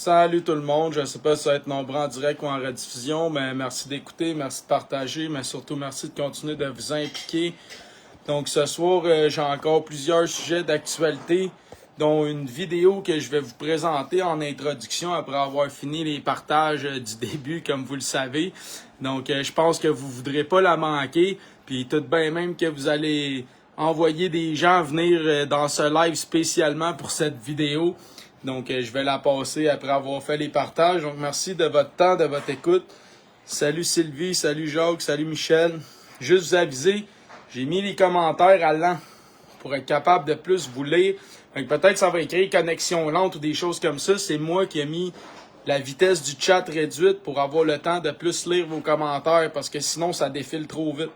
Salut tout le monde, je ne sais pas si ça va être nombreux en direct ou en rediffusion, mais merci d'écouter, merci de partager, mais surtout merci de continuer de vous impliquer. Donc ce soir, j'ai encore plusieurs sujets d'actualité, dont une vidéo que je vais vous présenter en introduction après avoir fini les partages du début, comme vous le savez. Donc je pense que vous ne voudrez pas la manquer, puis tout de bien même que vous allez envoyer des gens venir dans ce live spécialement pour cette vidéo. Donc, je vais la passer après avoir fait les partages. Donc, merci de votre temps, de votre écoute. Salut Sylvie, salut Jacques, salut Michel. Juste vous aviser, j'ai mis les commentaires à l'an pour être capable de plus vous lire. Donc, peut-être ça va écrire connexion lente ou des choses comme ça. C'est moi qui ai mis la vitesse du chat réduite pour avoir le temps de plus lire vos commentaires parce que sinon, ça défile trop vite.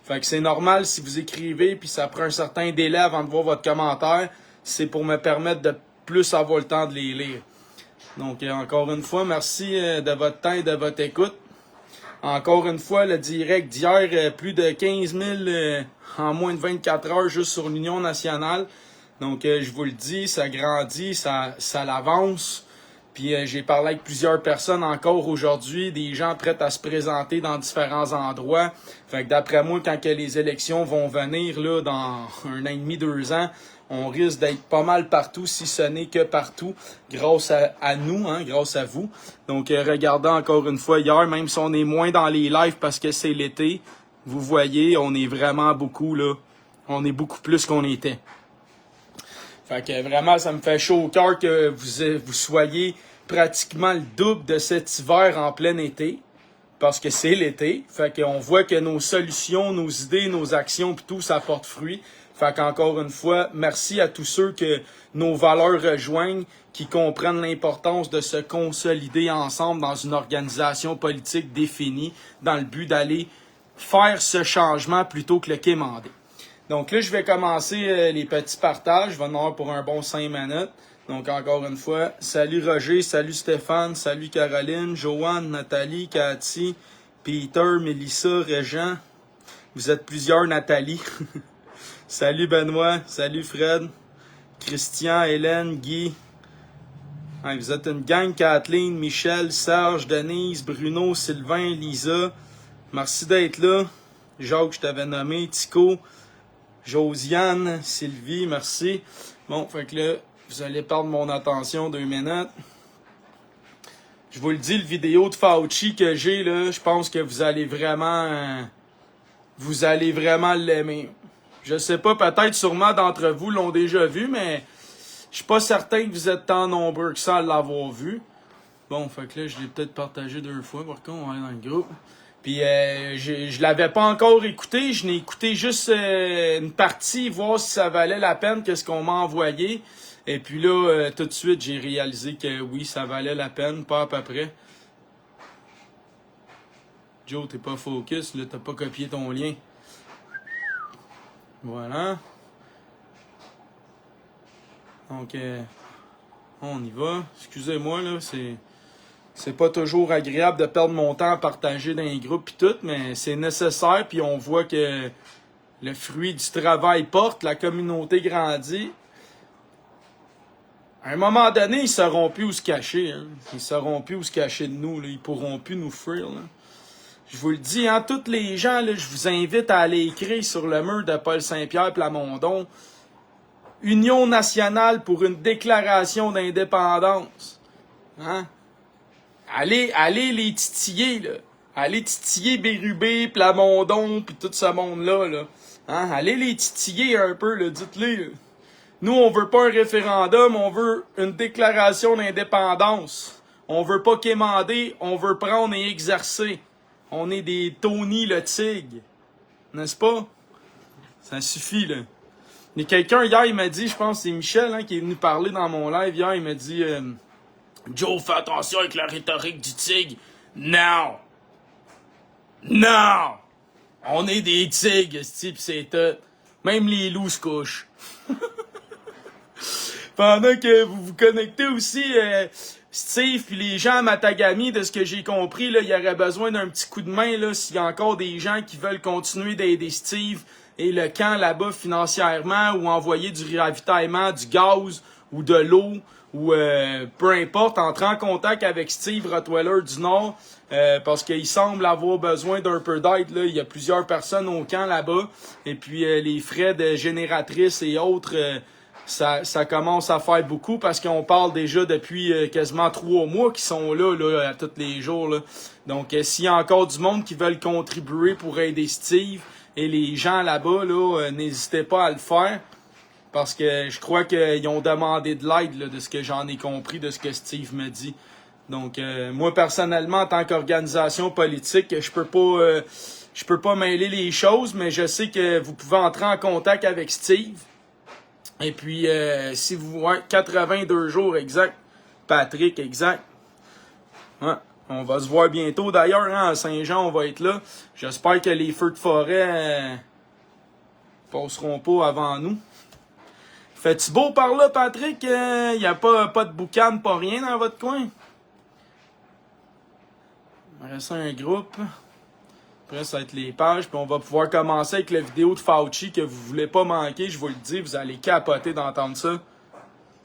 Fait que c'est normal si vous écrivez puis ça prend un certain délai avant de voir votre commentaire. C'est pour me permettre de plus avoir le temps de les lire. Donc, encore une fois, merci de votre temps et de votre écoute. Encore une fois, le direct d'hier, plus de 15 000 en moins de 24 heures juste sur l'Union nationale. Donc, je vous le dis, ça grandit, ça l'avance. Puis, j'ai parlé avec plusieurs personnes encore aujourd'hui, des gens prêts à se présenter dans différents endroits. Fait que d'après moi, quand que les élections vont venir là, dans 1 an et demi, 2 ans, on risque d'être pas mal partout, si ce n'est que partout, grâce à nous, hein, grâce à vous. Donc, regardez encore une fois hier, même si on est moins dans les lives parce que c'est l'été, vous voyez, on est vraiment beaucoup, là. On est beaucoup plus qu'on était. Fait que vraiment, ça me fait chaud au cœur que vous soyez pratiquement le double de cet hiver en plein été. Parce que c'est l'été. Fait qu'on voit que nos solutions, nos idées, nos actions, pis tout, ça porte fruit. Fait qu'encore une fois, merci à tous ceux que nos valeurs rejoignent, qui comprennent l'importance de se consolider ensemble dans une organisation politique définie, dans le but d'aller faire ce changement plutôt que le quémander. Donc là, je vais commencer les petits partages. Je vais en avoir pour un bon 5 minutes. Donc encore une fois, salut Roger, salut Stéphane, salut Caroline, Joanne, Nathalie, Cathy, Peter, Mélissa, Régent. Vous êtes plusieurs Nathalie. Salut Benoît, salut Fred, Christian, Hélène, Guy. Ouais, vous êtes une gang, Kathleen, Michel, Serge, Denise, Bruno, Sylvain, Lisa. Merci d'être là. Jacques, je t'avais nommé, Tico, Josiane, Sylvie, merci. Bon, fait que là, vous allez perdre mon attention 2 minutes. Je vous le dis, le vidéo de Fauci que j'ai, là, je pense que vous allez vraiment l'aimer. Je sais pas, peut-être sûrement d'entre vous l'ont déjà vu, mais je suis pas certain que vous êtes tant nombreux que ça à l'avoir vu. Bon, fait que là, je l'ai peut-être partagé 2 fois, par contre, on va aller dans le groupe. Puis je l'avais pas encore écouté, je n'ai écouté juste une partie, voir si ça valait la peine, qu'est-ce qu'on m'a envoyé. Et puis là, tout de suite, j'ai réalisé que oui, ça valait la peine, pas à peu près. Joe, t'es pas focus, là, t'as pas copié ton lien. Voilà. Donc, on y va. Excusez-moi, là, c'est pas toujours agréable de perdre mon temps à partager dans les groupes et tout, mais c'est nécessaire, puis on voit que le fruit du travail porte, la communauté grandit. À un moment donné, ils sauront plus où se cacher. Hein. Ils sauront plus où se cacher de nous. Là. Ils pourront plus nous fuir. Là. Je vous le dis, hein, tous les gens, là, je vous invite à aller écrire sur le mur de Paul Saint-Pierre Plamondon. Union nationale pour une déclaration d'indépendance. Hein? Allez les titiller, là. Allez titiller Bérubé, Plamondon, puis tout ce monde-là. Là. Hein? Allez les titiller un peu, là. Dites-les. Là. Nous, on veut pas un référendum, on veut une déclaration d'indépendance. On veut pas quémander, on veut prendre et exercer. On est des Tony le Tigre. N'est-ce pas? Ça suffit, là. Il y a quelqu'un, hier, il m'a dit, je pense que c'est Michel, hein, qui est venu parler dans mon live hier, il m'a dit Joe, fais attention avec la rhétorique du tigre. Non! Non! On est des tigres, pis c'est tout. Même les loups se couchent. Pendant que vous vous connectez aussi, Steve puis les gens à Matagami, de ce que j'ai compris, là, il y aurait besoin d'un petit coup de main là, s'il y a encore des gens qui veulent continuer d'aider Steve et le camp là-bas financièrement ou envoyer du ravitaillement, du gaz ou de l'eau ou peu importe, entrer en contact avec Steve Rottweiler du Nord parce qu'il semble avoir besoin d'un peu d'aide. Là. Il y a plusieurs personnes au camp là-bas et puis les frais de génératrices et autres, ça commence à faire beaucoup parce qu'on parle déjà depuis quasiment 3 mois qu'ils sont là, à tous les jours. Là. Donc s'il y a encore du monde qui veulent contribuer pour aider Steve et les gens là-bas, n'hésitez pas à le faire. Parce que je crois qu'ils ont demandé de l'aide, là, de ce que j'en ai compris, de ce que Steve me dit. Donc, moi, personnellement, en tant qu'organisation politique, je peux pas mêler les choses, mais je sais que vous pouvez entrer en contact avec Steve. Et puis, si vous... Ouais, 82 jours exact. Patrick, exact. Ouais. On va se voir bientôt. D'ailleurs, hein, à Saint-Jean, on va être là. J'espère que les feux de forêt passeront pas avant nous. Fait-tu beau par là, Patrick? Y a pas de boucan, pas rien dans votre coin? Il me reste un groupe. Après, ça va être les pages. Puis on va pouvoir commencer avec la vidéo de Fauci que vous voulez pas manquer. Je vous le dis, vous allez capoter d'entendre ça.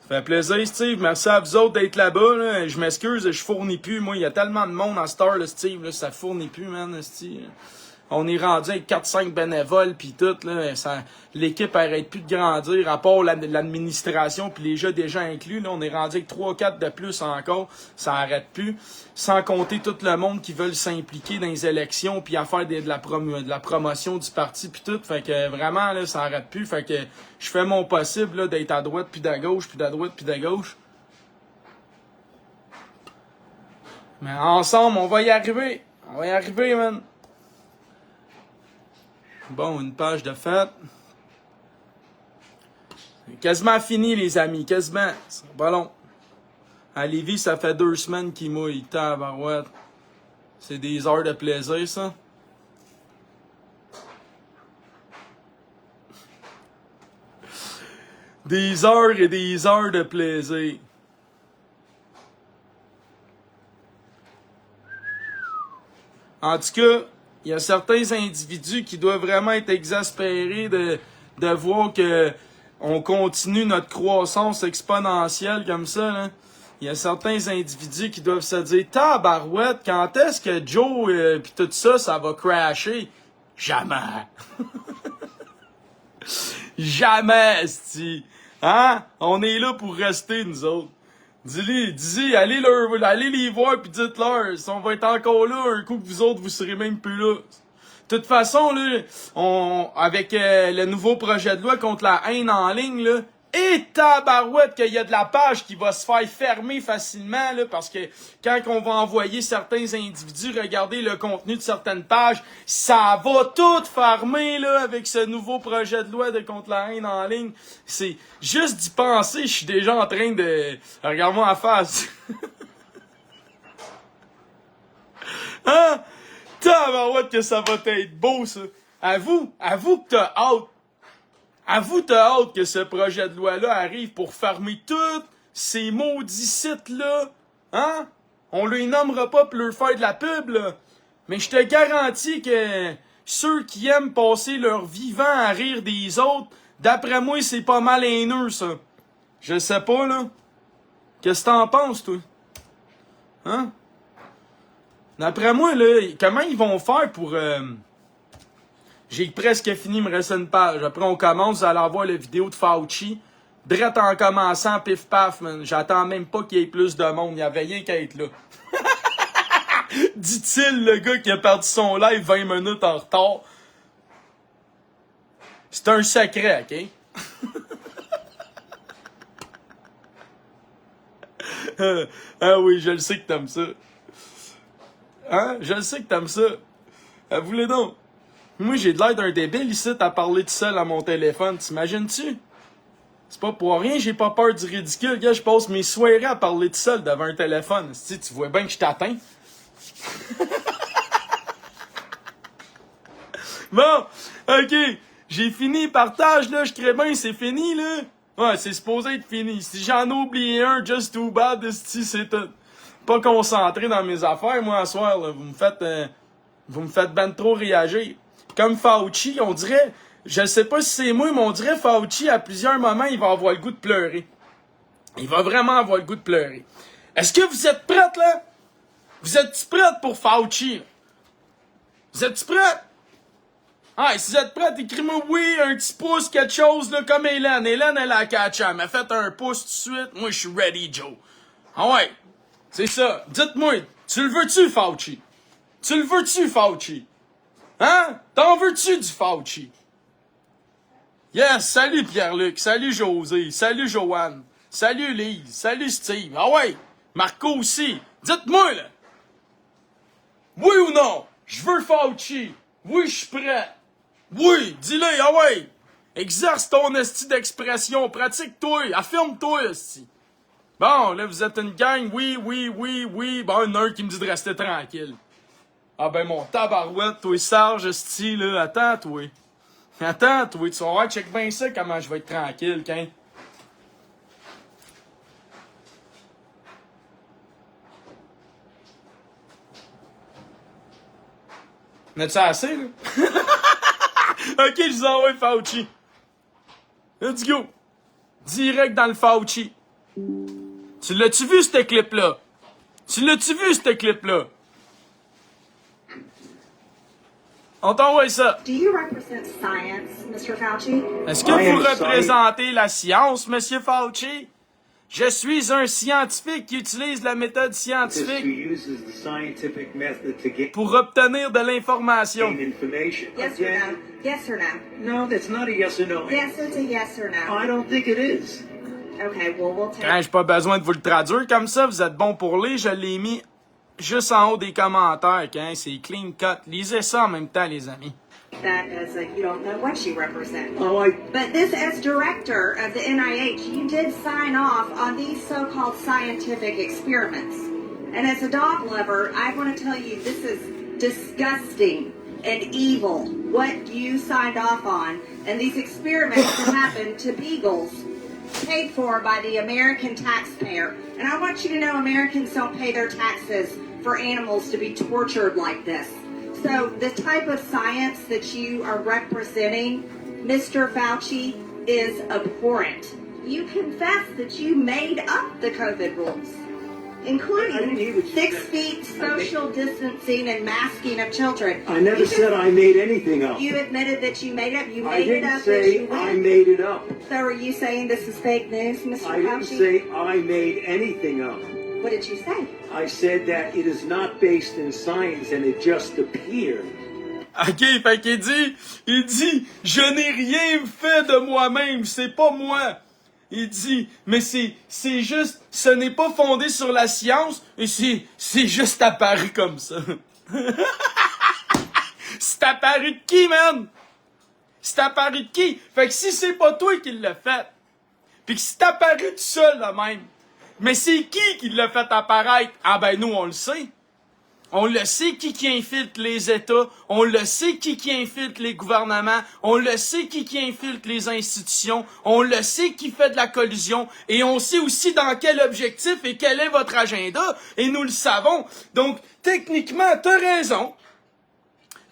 Ça fait plaisir, Steve. Merci à vous autres d'être là-bas. Là. Je m'excuse, je fournis plus. Moi, il y a tellement de monde à cette heure, là, Steve. Là, ça fournit plus, man, Steve. On est rendu avec 4-5 bénévoles pis tout, là, l'équipe arrête plus de grandir, à part l'administration puis les jeux déjà inclus, là, on est rendu avec 3-4 de plus encore, ça arrête plus, sans compter tout le monde qui veulent s'impliquer dans les élections puis à faire de la promotion du parti puis tout, fait que vraiment, là, ça arrête plus, fait que je fais mon possible, là, d'être à droite puis à gauche, puis à droite puis à gauche. Mais ensemble, on va y arriver, man. Bon, une page de fête. Quasiment fini, les amis. Quasiment. C'est pas long. À Lévis, ça fait 2 semaines qu'il mouille. Tabarouette. C'est des heures de plaisir, ça. Des heures et des heures de plaisir. En tout cas, il y a certains individus qui doivent vraiment être exaspérés de voir que on continue notre croissance exponentielle comme ça. Là. Il y a certains individus qui doivent se dire « Tabarouette, quand est-ce que Joe pis tout ça, ça va crasher? » Jamais! Jamais, c'ti! Hein? On est là pour rester, nous autres. Dis-y, allez les voir pis dites-leur, si on va être encore là, un coup que vous autres, vous serez même plus là. De toute façon, là, avec le nouveau projet de loi contre la haine en ligne, là, et tabarouette qu'il y a de la page qui va se faire fermer facilement, là, parce que quand on va envoyer certains individus regarder le contenu de certaines pages, ça va tout fermer, là, avec ce nouveau projet de loi de contre la haine en ligne. C'est juste d'y penser, je suis déjà en train de... Regarde-moi en face. Hein? Tabarouette que ça va être beau, ça. Avoue que t'as hâte. Avoue, t'as hâte que ce projet de loi-là arrive pour fermer tous ces maudits sites-là. Hein? On lui nommera pas pour leur faire de la pub, là. Mais je te garantis que ceux qui aiment passer leur vivant à rire des autres, d'après moi, c'est pas mal haineux, ça. Je sais pas, là. Qu'est-ce que t'en penses, toi? Hein? D'après moi, là, comment ils vont faire pour... J'ai presque fini, il me reste une page. Après, on commence, vous allez avoir la vidéo de Fauci. Drette en commençant, pif paf, man. J'attends même pas qu'il y ait plus de monde. Il y avait rien qu'à être là. Dit-il, le gars qui a perdu son live 20 minutes en retard. C'est un secret, OK? Ah oui, je le sais que t'aimes ça. Hein? Je le sais que t'aimes ça. Avouez-le donc. Moi, j'ai de l'air d'un débile ici à parler tout seul à mon téléphone. T'imagines-tu? C'est pas pour rien, j'ai pas peur du ridicule. Gars, je passe mes soirées à parler tout seul devant un téléphone. Tu vois bien que je t'atteins. Bon, ok. J'ai fini, partage, là. Je crée bien, c'est fini, là. Ouais, c'est supposé être fini. Si j'en ai oublié un, just too bad, c'est tout. Pas concentré dans mes affaires, moi, à soir, là. Vous me faites ben trop réagir. Comme Fauci, on dirait je sais pas si c'est moi, mais on dirait Fauci, à plusieurs moments, il va avoir le goût de pleurer. Il va vraiment avoir le goût de pleurer. Est-ce que vous êtes prêtes, là? Vous êtes prêtes pour Fauci, là? Vous êtes prêtes? Ah, si vous êtes prêtes, écrivez-moi oui, un petit pouce, quelque chose, là, comme Hélène. Hélène, elle a catché. Elle m'a fait un pouce tout de suite. Moi, je suis ready, Joe. Ah ouais, c'est ça. Dites-moi, tu le veux-tu, Fauci? Tu le veux-tu, Fauci? Hein? T'en veux-tu du Fauci? Yes, salut Pierre-Luc, salut José, salut Joanne, salut Lise, salut Steve. Ah ouais, Marco aussi. Dites-moi, là. Oui ou non? Je veux Fauci. Oui, je suis prêt. Oui, dis-le, ah ouais. Exerce ton esti d'expression, pratique-toi, affirme-toi, esti. Bon, là, vous êtes une gang, oui, oui, oui, oui. Bon, il y en a un qui me dit de rester tranquille. Ah ben, mon tabarouette, toi, Sarge, esti, là, attends, toi. Attends, toi, tu vas voir, check bien ça, comment je vais être tranquille, quand. N'as-tu assez, là? Ok, je vous envoie Fauci. Let's go. Direct dans le Fauci. Tu l'as-tu vu, ce clip-là? Tu l'as-tu vu, ce clip-là? On t'envoie ça. Do you represent science, Mr. Fauci? Est-ce que vous représentez la science, Monsieur Fauci? Je suis un scientifique qui utilise la méthode scientifique pour obtenir de l'information. Yes or no? Yes or no? No, that's not a yes or no. Yes, it's a yes or no. I don't think it is. Okay, well, we'll take... J'ai pas besoin de vous le traduire comme ça, vous êtes bon pour lire, je l'ai mis juste en haut des commentaires, hein, c'est clean cut. Lisez ça en même temps, les amis. That as a, you don't know what you represent. Oh, But this, as director of the NIH, you did sign off on these so-called scientific experiments. And as a dog lover, I want to tell you this is disgusting and evil, what you signed off on. And these experiments that happened to beagles paid for by the American taxpayer. And I want you to know Americans don't pay their taxes for animals to be tortured like this. So the type of science that you are representing, Mr. Fauci, is abhorrent. You confess that you made up the COVID rules, including 6 feet social distancing and masking of children. I never said I made anything up. You admitted that you made it. You I made it didn't up as say you I went. made it up. So are you saying this is fake news, Mr. I didn't Fauci? say I made anything up. What did you say? I said that it is not based in science and it just appeared. Ok, fait qu'il dit, je n'ai rien fait de moi-même, c'est pas moi. Il dit, mais c'est juste, ce n'est pas fondé sur la science, et c'est juste apparu comme ça. C'est apparu de qui, man? C'est apparu de qui? Fait que si c'est pas toi qui l'as fait, pis que c'est apparu tout seul, là même, mais c'est qui l'a fait apparaître? Ah ben nous, on le sait. On le sait qui infiltre les États, on le sait qui infiltre les gouvernements, on le sait qui infiltre les institutions, on le sait qui fait de la collusion, et on sait aussi dans quel objectif et quel est votre agenda, et nous le savons. Donc, techniquement, t'as raison.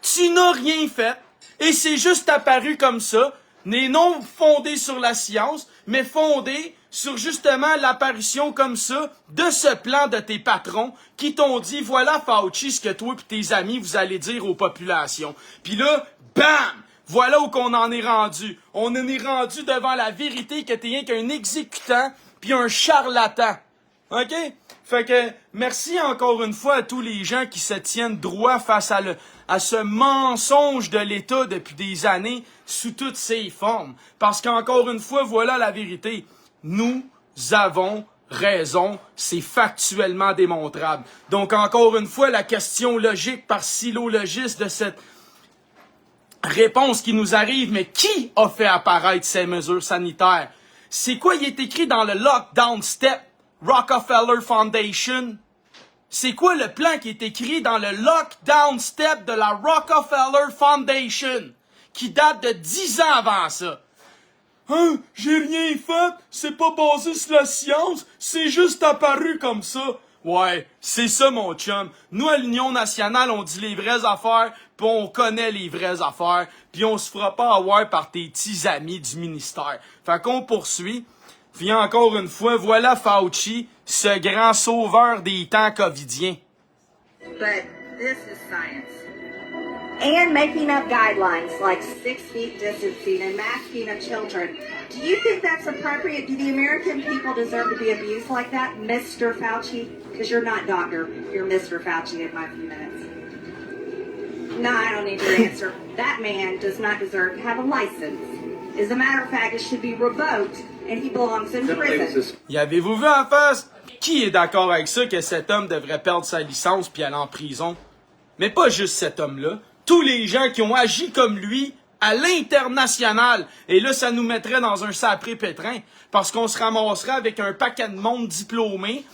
Tu n'as rien fait, et c'est juste apparu comme ça, n'est non fondé sur la science, mais fondé sur justement l'apparition comme ça de ce plan de tes patrons qui t'ont dit, voilà Fauci, ce que toi et tes amis vous allez dire aux populations. Puis là, bam! Voilà où qu'on en est rendu. On en est rendu devant la vérité que t'es rien qu'un exécutant puis un charlatan. OK? Fait que merci encore une fois à tous les gens qui se tiennent droit face à ce mensonge de l'État depuis des années sous toutes ses formes. Parce qu'encore une fois, voilà la vérité. Nous avons raison, c'est factuellement démontrable. Donc encore une fois, la question logique par syllogisme de cette réponse qui nous arrive, mais qui a fait apparaître ces mesures sanitaires? C'est quoi il est écrit dans le lockdown step? Rockefeller Foundation. C'est quoi le plan qui est écrit dans le lockdown step de la Rockefeller Foundation? Qui date de 10 ans avant ça. Hein? J'ai rien fait, c'est pas basé sur la science, c'est juste apparu comme ça. Ouais, c'est ça, mon chum. Nous, à l'Union nationale, on dit les vraies affaires, puis on connaît les vraies affaires, puis on se fera pas avoir par tes petits amis du ministère. Fait qu'on poursuit. Puis encore une fois, voilà Fauci, ce grand sauveur des temps covidiens. But this is science. And making up guidelines like 6 feet distancing and masking of children. Do you think that's appropriate? Do the American people deserve to be abused like that, Mr. Fauci? Because you're not doctor, you're Mr. Fauci in my few minutes. No, I don't need your answer. That man does not deserve to have a license. As a matter of fact, it should be revoked and he belongs in prison. Y avez-vous vu en face? Qui est d'accord avec ça que cet homme devrait perdre sa licence puis aller en prison? Mais pas juste cet homme-là. Tous les gens qui ont agi comme lui à l'international. Et là, ça nous mettrait dans un sapré pétrin. Parce qu'on se ramasserait avec un paquet de monde diplômé,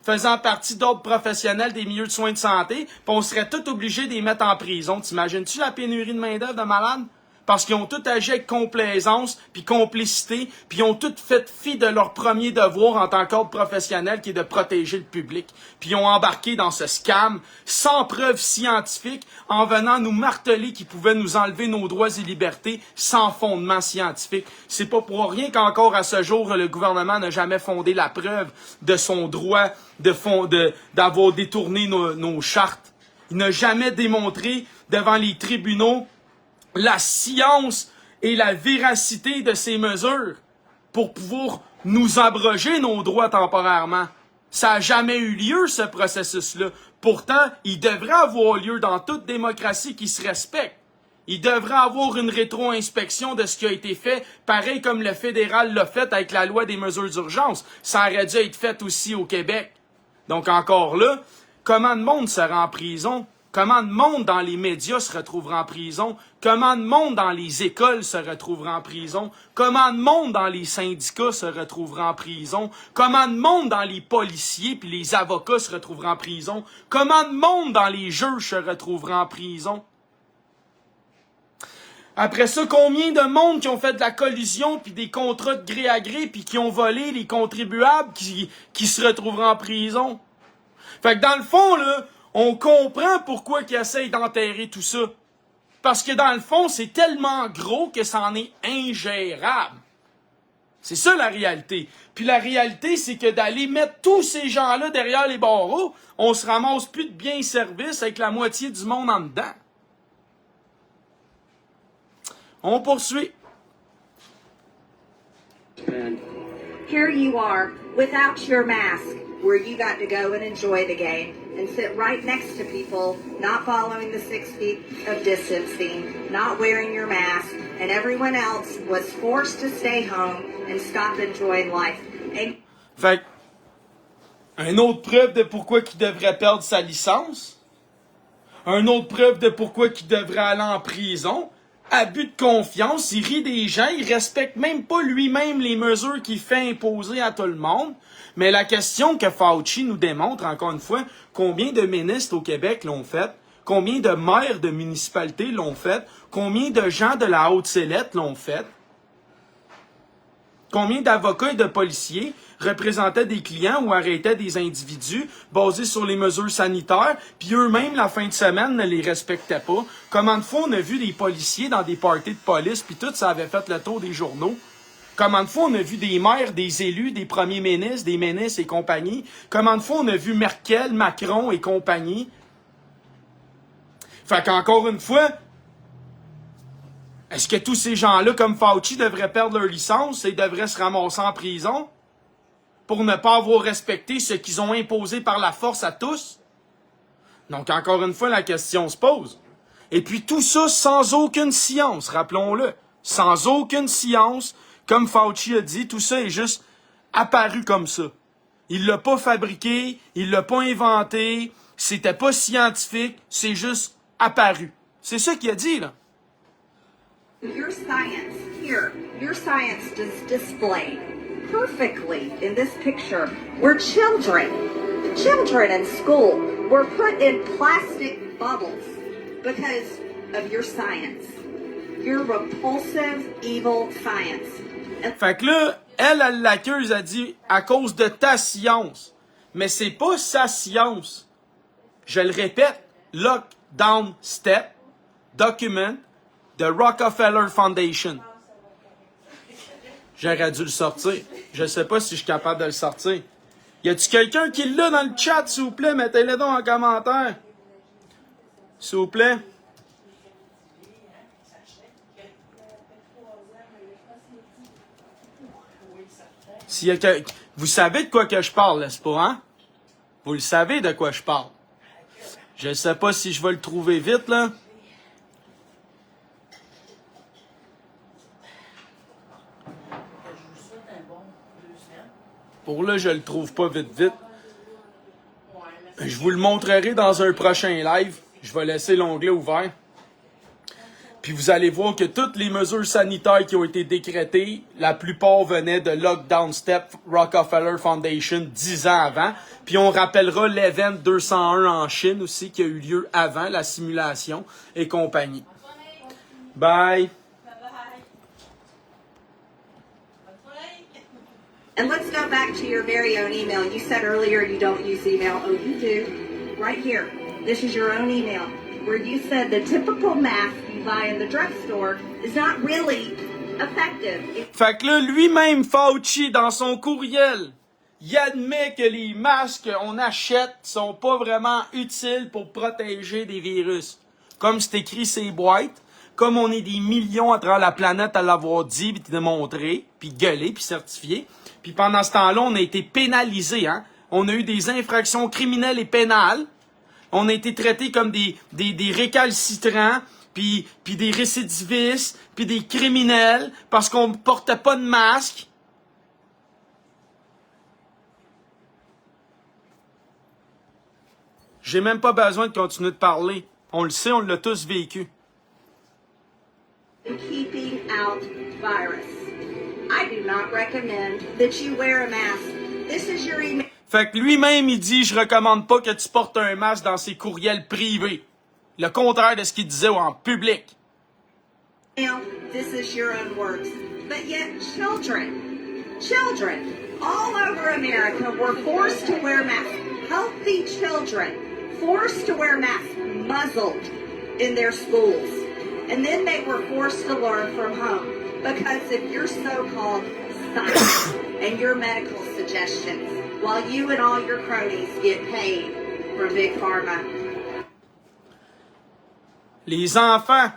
faisant partie d'autres professionnels des milieux de soins de santé, puis on serait tous obligés de les mettre en prison. T'imagines-tu la pénurie de main-d'œuvre de malades? Parce qu'ils ont tout agi avec complaisance, puis complicité, puis ils ont tout fait fi de leur premier devoir en tant qu'ordre professionnel, qui est de protéger le public. Puis ils ont embarqué dans ce scam, sans preuve scientifique, en venant nous marteler qu'ils pouvaient nous enlever nos droits et libertés sans fondement scientifique. C'est pas pour rien qu'encore à ce jour, le gouvernement n'a jamais fondé la preuve de son droit d'avoir détourné nos chartes. Il n'a jamais démontré devant les tribunaux la science et la véracité de ces mesures pour pouvoir nous abroger nos droits temporairement. Ça n'a jamais eu lieu, ce processus-là. Pourtant, il devrait avoir lieu dans toute démocratie qui se respecte. Il devrait avoir une rétro-inspection de ce qui a été fait, pareil comme le fédéral l'a fait avec la loi des mesures d'urgence. Ça aurait dû être fait aussi au Québec. Donc encore là, comment de monde sera en prison? Comment de monde dans les médias se retrouvera en prison? Comment de monde dans les écoles se retrouvera en prison? Comment de monde dans les syndicats se retrouvera en prison? Comment de monde dans les policiers puis les avocats se retrouvera en prison? Comment de monde dans les juges se retrouvera en prison? Après ça, combien de monde qui ont fait de la collusion puis des contrats de gré à gré puis qui ont volé les contribuables qui se retrouvera en prison? Fait que dans le fond, là, on comprend pourquoi ils essayent d'enterrer tout ça. Parce que dans le fond, c'est tellement gros que ça en est ingérable. C'est ça la réalité. Puis la réalité, c'est que d'aller mettre tous ces gens-là derrière les barreaux, on se ramasse plus de biens et services avec la moitié du monde en dedans. On poursuit. Here you are, without your mask, where you got to go and enjoy the game and sit right next to people not following the 6 feet of distancing, not wearing your mask, and everyone else was forced to stay home and stop enjoying life. Fait une autre preuve de pourquoi il devrait perdre sa licence. Une autre preuve de pourquoi il devrait aller en prison. Abus de confiance, il rit des gens, il respecte même pas lui-même les mesures qu'il fait imposer à tout le monde. Mais la question que Fauci nous démontre, encore une fois, combien de ministres au Québec l'ont fait, combien de maires de municipalités l'ont fait, combien de gens de la Haute-Sellette l'ont fait, combien d'avocats et de policiers représentaient des clients ou arrêtaient des individus basés sur les mesures sanitaires, puis eux-mêmes, la fin de semaine, ne les respectaient pas. Comment de fois on a vu des policiers dans des parties de police, puis tout ça avait fait le tour des journaux. Comment de fois on a vu des maires, des élus, des premiers ministres, des ministres et compagnie. Comment de fois on a vu Merkel, Macron et compagnie. Fait qu'encore une fois, est-ce que tous ces gens-là, comme Fauci, devraient perdre leur licence et devraient se ramasser en prison pour ne pas avoir respecté ce qu'ils ont imposé par la force à tous? Donc, encore une fois, la question se pose. Et puis, tout ça sans aucune science, rappelons-le. Sans aucune science, comme Fauci a dit, tout ça est juste apparu comme ça. Il l'a pas fabriqué, il l'a pas inventé, c'était pas scientifique, c'est juste apparu. C'est ça qu'il a dit, là. Your science here, your science is displayed perfectly in this picture. We're children in school were put in plastic bubbles because of your science. Your repulsive, evil science. Fait que là, elle l'accuse, a dit, à cause de ta science. mais c'est pas sa science. Je le répète, Lockdown Step Document de Rockefeller Foundation. J'aurais dû le sortir. Je sais pas si je suis capable de le sortir. Y a-tu quelqu'un qui l'a dans le chat, s'il vous plaît? Mettez-le donc en commentaire. S'il vous plaît. S'il y a que... Vous savez de quoi que je parle, n'est-ce pas, hein? Vous le savez de quoi je parle. Je sais pas si je vais le trouver vite, là. Pour là, je le trouve pas vite. Je vous le montrerai dans un prochain live. Je vais laisser l'onglet ouvert. Puis vous allez voir que toutes les mesures sanitaires qui ont été décrétées, la plupart venaient de Lockdown Step Rockefeller Foundation 10 ans avant. Puis on rappellera l'Event 201 en Chine aussi qui a eu lieu avant la simulation et compagnie. Bye. And let's go back to your very own email. You said earlier you don't use email. Oh, you do. Right here. This is your own email where you said the typical mask you buy in the drugstore is not really effective. Fait que là, lui-même, Fauci, dans son courriel, il admet que les masques qu'on achète sont pas vraiment utiles pour protéger des virus. Comme c'est écrit ces boîtes, comme on est des millions à travers la planète à l'avoir dit, puis démontré, puis gueulé, puis certifié. Puis pendant ce temps-là, on a été pénalisés, hein. On a eu des infractions criminelles et pénales. On a été traités comme des récalcitrants, puis des récidivistes, puis des criminels, parce qu'on portait pas de masque. J'ai même pas besoin de continuer de parler. On le sait, on l'a tous vécu. Keeping out virus. I do not recommend that you wear a mask. This is your email. Fait que lui-même, il dit, je recommande pas que tu portes un masque dans ses courriels privés. Le contraire de ce qu'il disait en public. This is your own words. But yet children all over America were forced to wear masks. Healthy children forced to wear masks, muzzled in their schools. And then they were forced to learn from home because of your so-called science and your medical suggestions, while you and all your cronies get paid from Big Pharma. Les enfants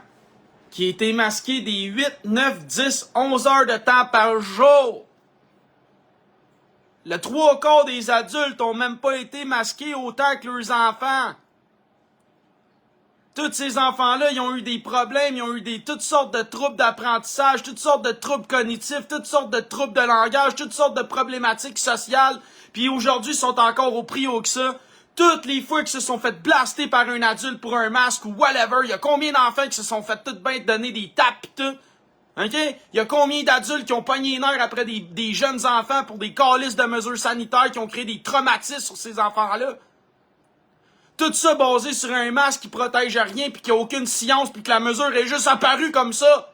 qui étaient masqués des 8, 9, 10, 11 heures de temps par jour. Le 3/4 des adultes ont même pas été masqués autant que leurs enfants. Tous ces enfants-là, ils ont eu des problèmes, ils ont eu toutes sortes de troubles d'apprentissage, toutes sortes de troubles cognitifs, toutes sortes de troubles de langage, toutes sortes de problématiques sociales. Puis aujourd'hui, ils sont encore au prix haut que ça. Toutes les fois qu'ils se sont fait blaster par un adulte pour un masque ou whatever, il y a combien d'enfants qui se sont fait tout bien donner des tapes pis tout? OK? Il y a combien d'adultes qui ont pogné les nerfs après des jeunes enfants pour des calices de mesures sanitaires qui ont créé des traumatismes sur ces enfants-là? Tout ça basé sur un masque qui protège à rien puis qui a aucune science puis que la mesure est juste apparue comme ça.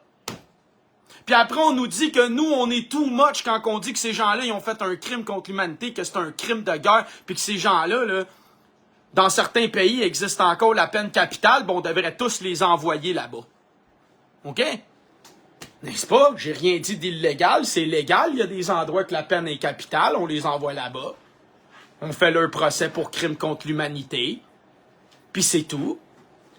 Puis après, on nous dit que nous, on est too much quand on dit que ces gens-là, ils ont fait un crime contre l'humanité, que c'est un crime de guerre, puis que ces gens-là, là, dans certains pays, existe encore la peine capitale, bon, on devrait tous les envoyer là-bas. OK? N'est-ce pas? J'ai rien dit d'illégal, c'est légal, il y a des endroits que la peine est capitale, on les envoie là-bas. On fait leur procès pour crime contre l'humanité. Puis c'est tout.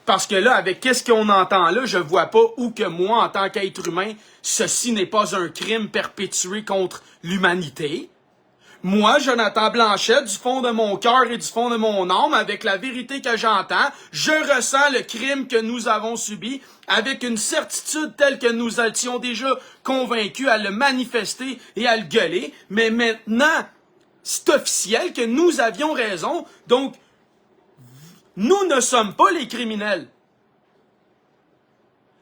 Parce que là, avec qu'est-ce qu'on entend là, je vois pas où que moi, en tant qu'être humain, ceci n'est pas un crime perpétué contre l'humanité. Moi, Jonathan Blanchette, du fond de mon cœur et du fond de mon âme, avec la vérité que j'entends, je ressens le crime que nous avons subi avec une certitude telle que nous étions déjà convaincus à le manifester et à le gueuler. Mais maintenant, c'est officiel que nous avions raison. Donc, nous ne sommes pas les criminels.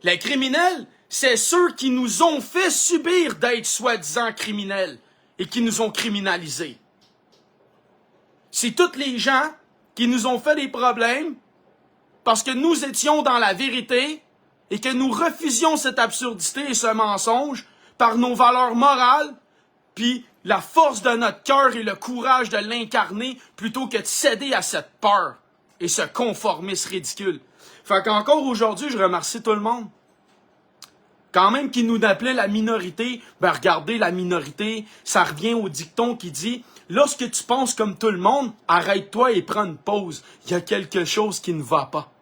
Les criminels, c'est ceux qui nous ont fait subir d'être soi-disant criminels et qui nous ont criminalisés. C'est tous les gens qui nous ont fait des problèmes parce que nous étions dans la vérité et que nous refusions cette absurdité et ce mensonge par nos valeurs morales puis la force de notre cœur et le courage de l'incarner plutôt que de céder à cette peur et ce conformisme ridicule. Fait qu'encore aujourd'hui, je remercie tout le monde. Quand même qu'ils nous appelaient la minorité, ben regardez, la minorité, ça revient au dicton qui dit « Lorsque tu penses comme tout le monde, arrête-toi et prends une pause. Il y a quelque chose qui ne va pas. »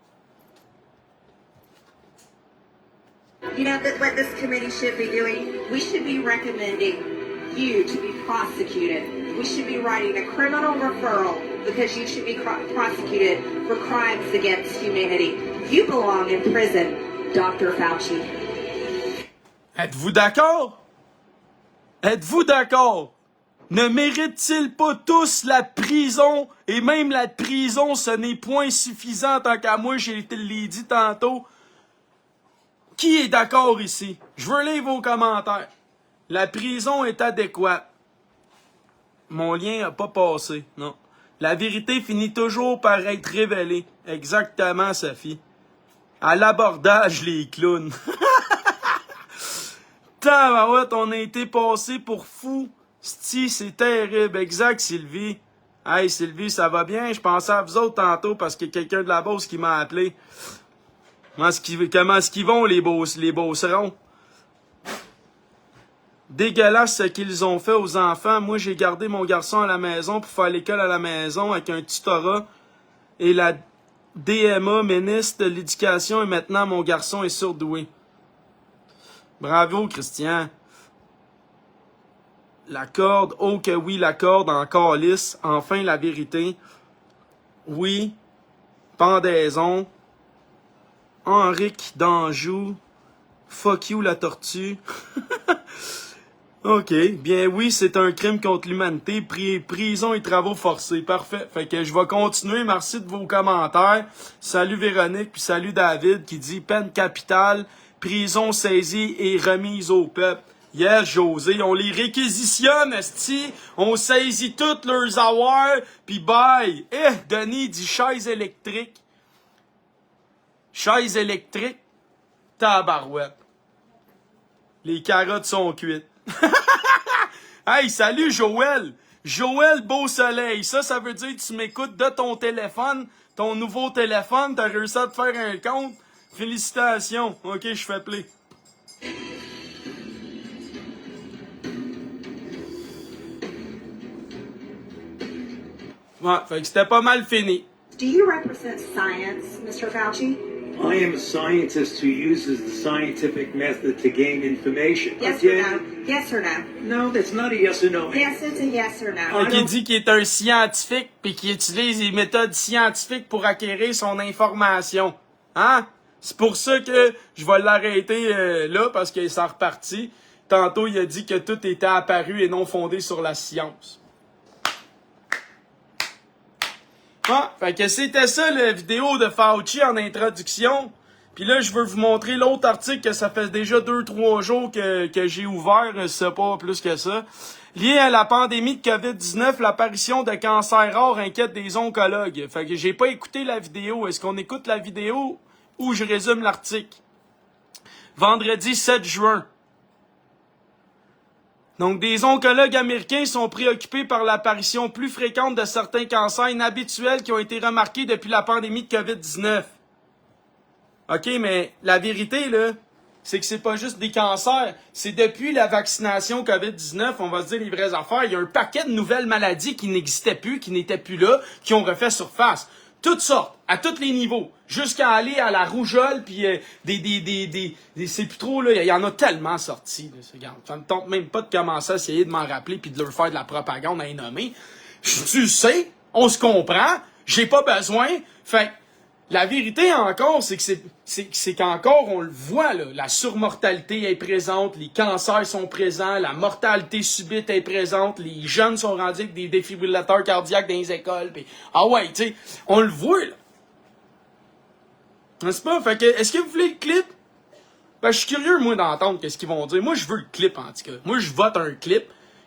You know what this committee should be doing? We should be recommending you to be prosecuted. We should be writing a criminal referral because you should be prosecuted for crimes against humanity. You belong in prison, Dr. Fauci. Êtes-vous d'accord? Êtes-vous d'accord? Ne méritent-ils pas tous la prison? Et même la prison, ce n'est point suffisant tant qu'à moi, je l'ai dit tantôt. Qui est d'accord ici? Je veux lire vos commentaires. La prison est adéquate. Mon lien n'a pas passé, non. La vérité finit toujours par être révélée. Exactement, Sophie. À l'abordage, les clowns. Tabarouette, on a été passé pour fou. C'est terrible. Exact, Sylvie. Hey, Sylvie, ça va bien? Je pensais à vous autres tantôt parce qu'il y a quelqu'un de la Beauce qui m'a appelé. Comment est-ce qu'ils vont, les Beaucerons? Dégueulasse ce qu'ils ont fait aux enfants. Moi, j'ai gardé mon garçon à la maison pour faire l'école à la maison avec un tutorat. Et la DMA, ministre de l'Éducation, et maintenant mon garçon est surdoué. Bravo, Christian. La corde, oh que oui, la corde en calice. Enfin, la vérité. Oui. Pendaison. Henrique d'Anjou. Fuck you, la tortue. OK. Bien oui, c'est un crime contre l'humanité. Prison et travaux forcés. Parfait. Fait que je vais continuer. Merci de vos commentaires. Salut Véronique, puis salut David qui dit peine capitale, prison saisie et remise au peuple. Yes, José, on les réquisitionne, esti. On saisit toutes leurs avoirs, puis bye. Denis dit chaise électrique. Chaise électrique, tabarouette. Les carottes sont cuites. Hey, salut Joël! Joël Beau Soleil, ça veut dire que tu m'écoutes de ton téléphone, ton nouveau téléphone, t'as réussi à te faire un compte. Félicitations. Ok, je fais play. Ouais, fait que c'était pas mal fini. Do you represent science, Mr. Fauci? I am a scientist who uses the scientific method to gain information. Yes or no? Yes or no? No, that's not a yes or no. Yes, it's a yes or no. Qui dit qu'il est un scientifique puis qu'il utilise les méthodes scientifiques pour acquérir son information. Hein? C'est pour ça que je vais l'arrêter là parce que ça repartit. Tantôt, il a dit que tout était apparu et non fondé sur la science. Ah, fait que c'était ça la vidéo de Fauci en introduction. Puis là, je veux vous montrer l'autre article que ça fait déjà 2-3 jours que j'ai ouvert, c'est pas plus que ça. Lié à la pandémie de COVID-19, l'apparition de cancers rares inquiète des oncologues. Fait que j'ai pas écouté la vidéo. Est-ce qu'on écoute la vidéo ou je résume l'article? Vendredi 7 juin. Donc, des oncologues américains sont préoccupés par l'apparition plus fréquente de certains cancers inhabituels qui ont été remarqués depuis la pandémie de COVID-19. OK, mais la vérité, là, c'est que c'est pas juste des cancers. C'est depuis la vaccination COVID-19, on va se dire les vraies affaires, il y a un paquet de nouvelles maladies qui n'existaient plus, qui n'étaient plus là, qui ont refait surface. Toutes sortes, à tous les niveaux, jusqu'à aller à la rougeole, puis c'est plus trop, là, il y en a tellement sorti. Là, regarde, ça me tente même pas de commencer à essayer de m'en rappeler puis de leur faire de la propagande à les nommer. Tu sais, on se comprend, j'ai pas besoin. Fait la vérité encore, c'est que c'est qu'encore on le voit, là, la surmortalité est présente, les cancers sont présents, la mortalité subite est présente, les jeunes sont rendus avec des défibrillateurs cardiaques dans les écoles, pis, ah ouais, tu sais, on le voit, là. N'est-ce pas? Fait que, est-ce que vous voulez le clip? Ben, je suis curieux, moi, d'entendre qu'est-ce qu'ils vont dire. Moi, je veux le clip, en tout cas. Moi, je vote un clip.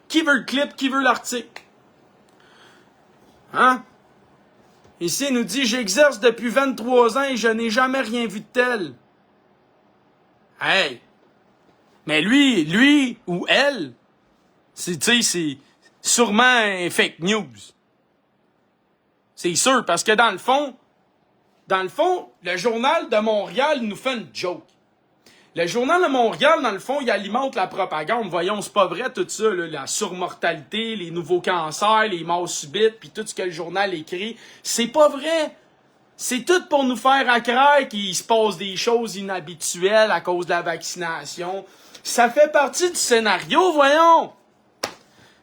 Qui veut le clip? Qui veut l'article? Hein? Ici, il nous dit « J'exerce depuis 23 ans et je n'ai jamais rien vu de tel. » Hey! Mais lui ou elle, c'est sûrement un fake news. C'est sûr, parce que dans le fond, le Journal de Montréal nous fait une joke. Le Journal de Montréal, dans le fond, il alimente la propagande. Voyons, c'est pas vrai tout ça, là, la surmortalité, les nouveaux cancers, les morts subites, puis tout ce que le journal écrit. C'est pas vrai. C'est tout pour nous faire accroire qu'il se passe des choses inhabituelles à cause de la vaccination. Ça fait partie du scénario, voyons.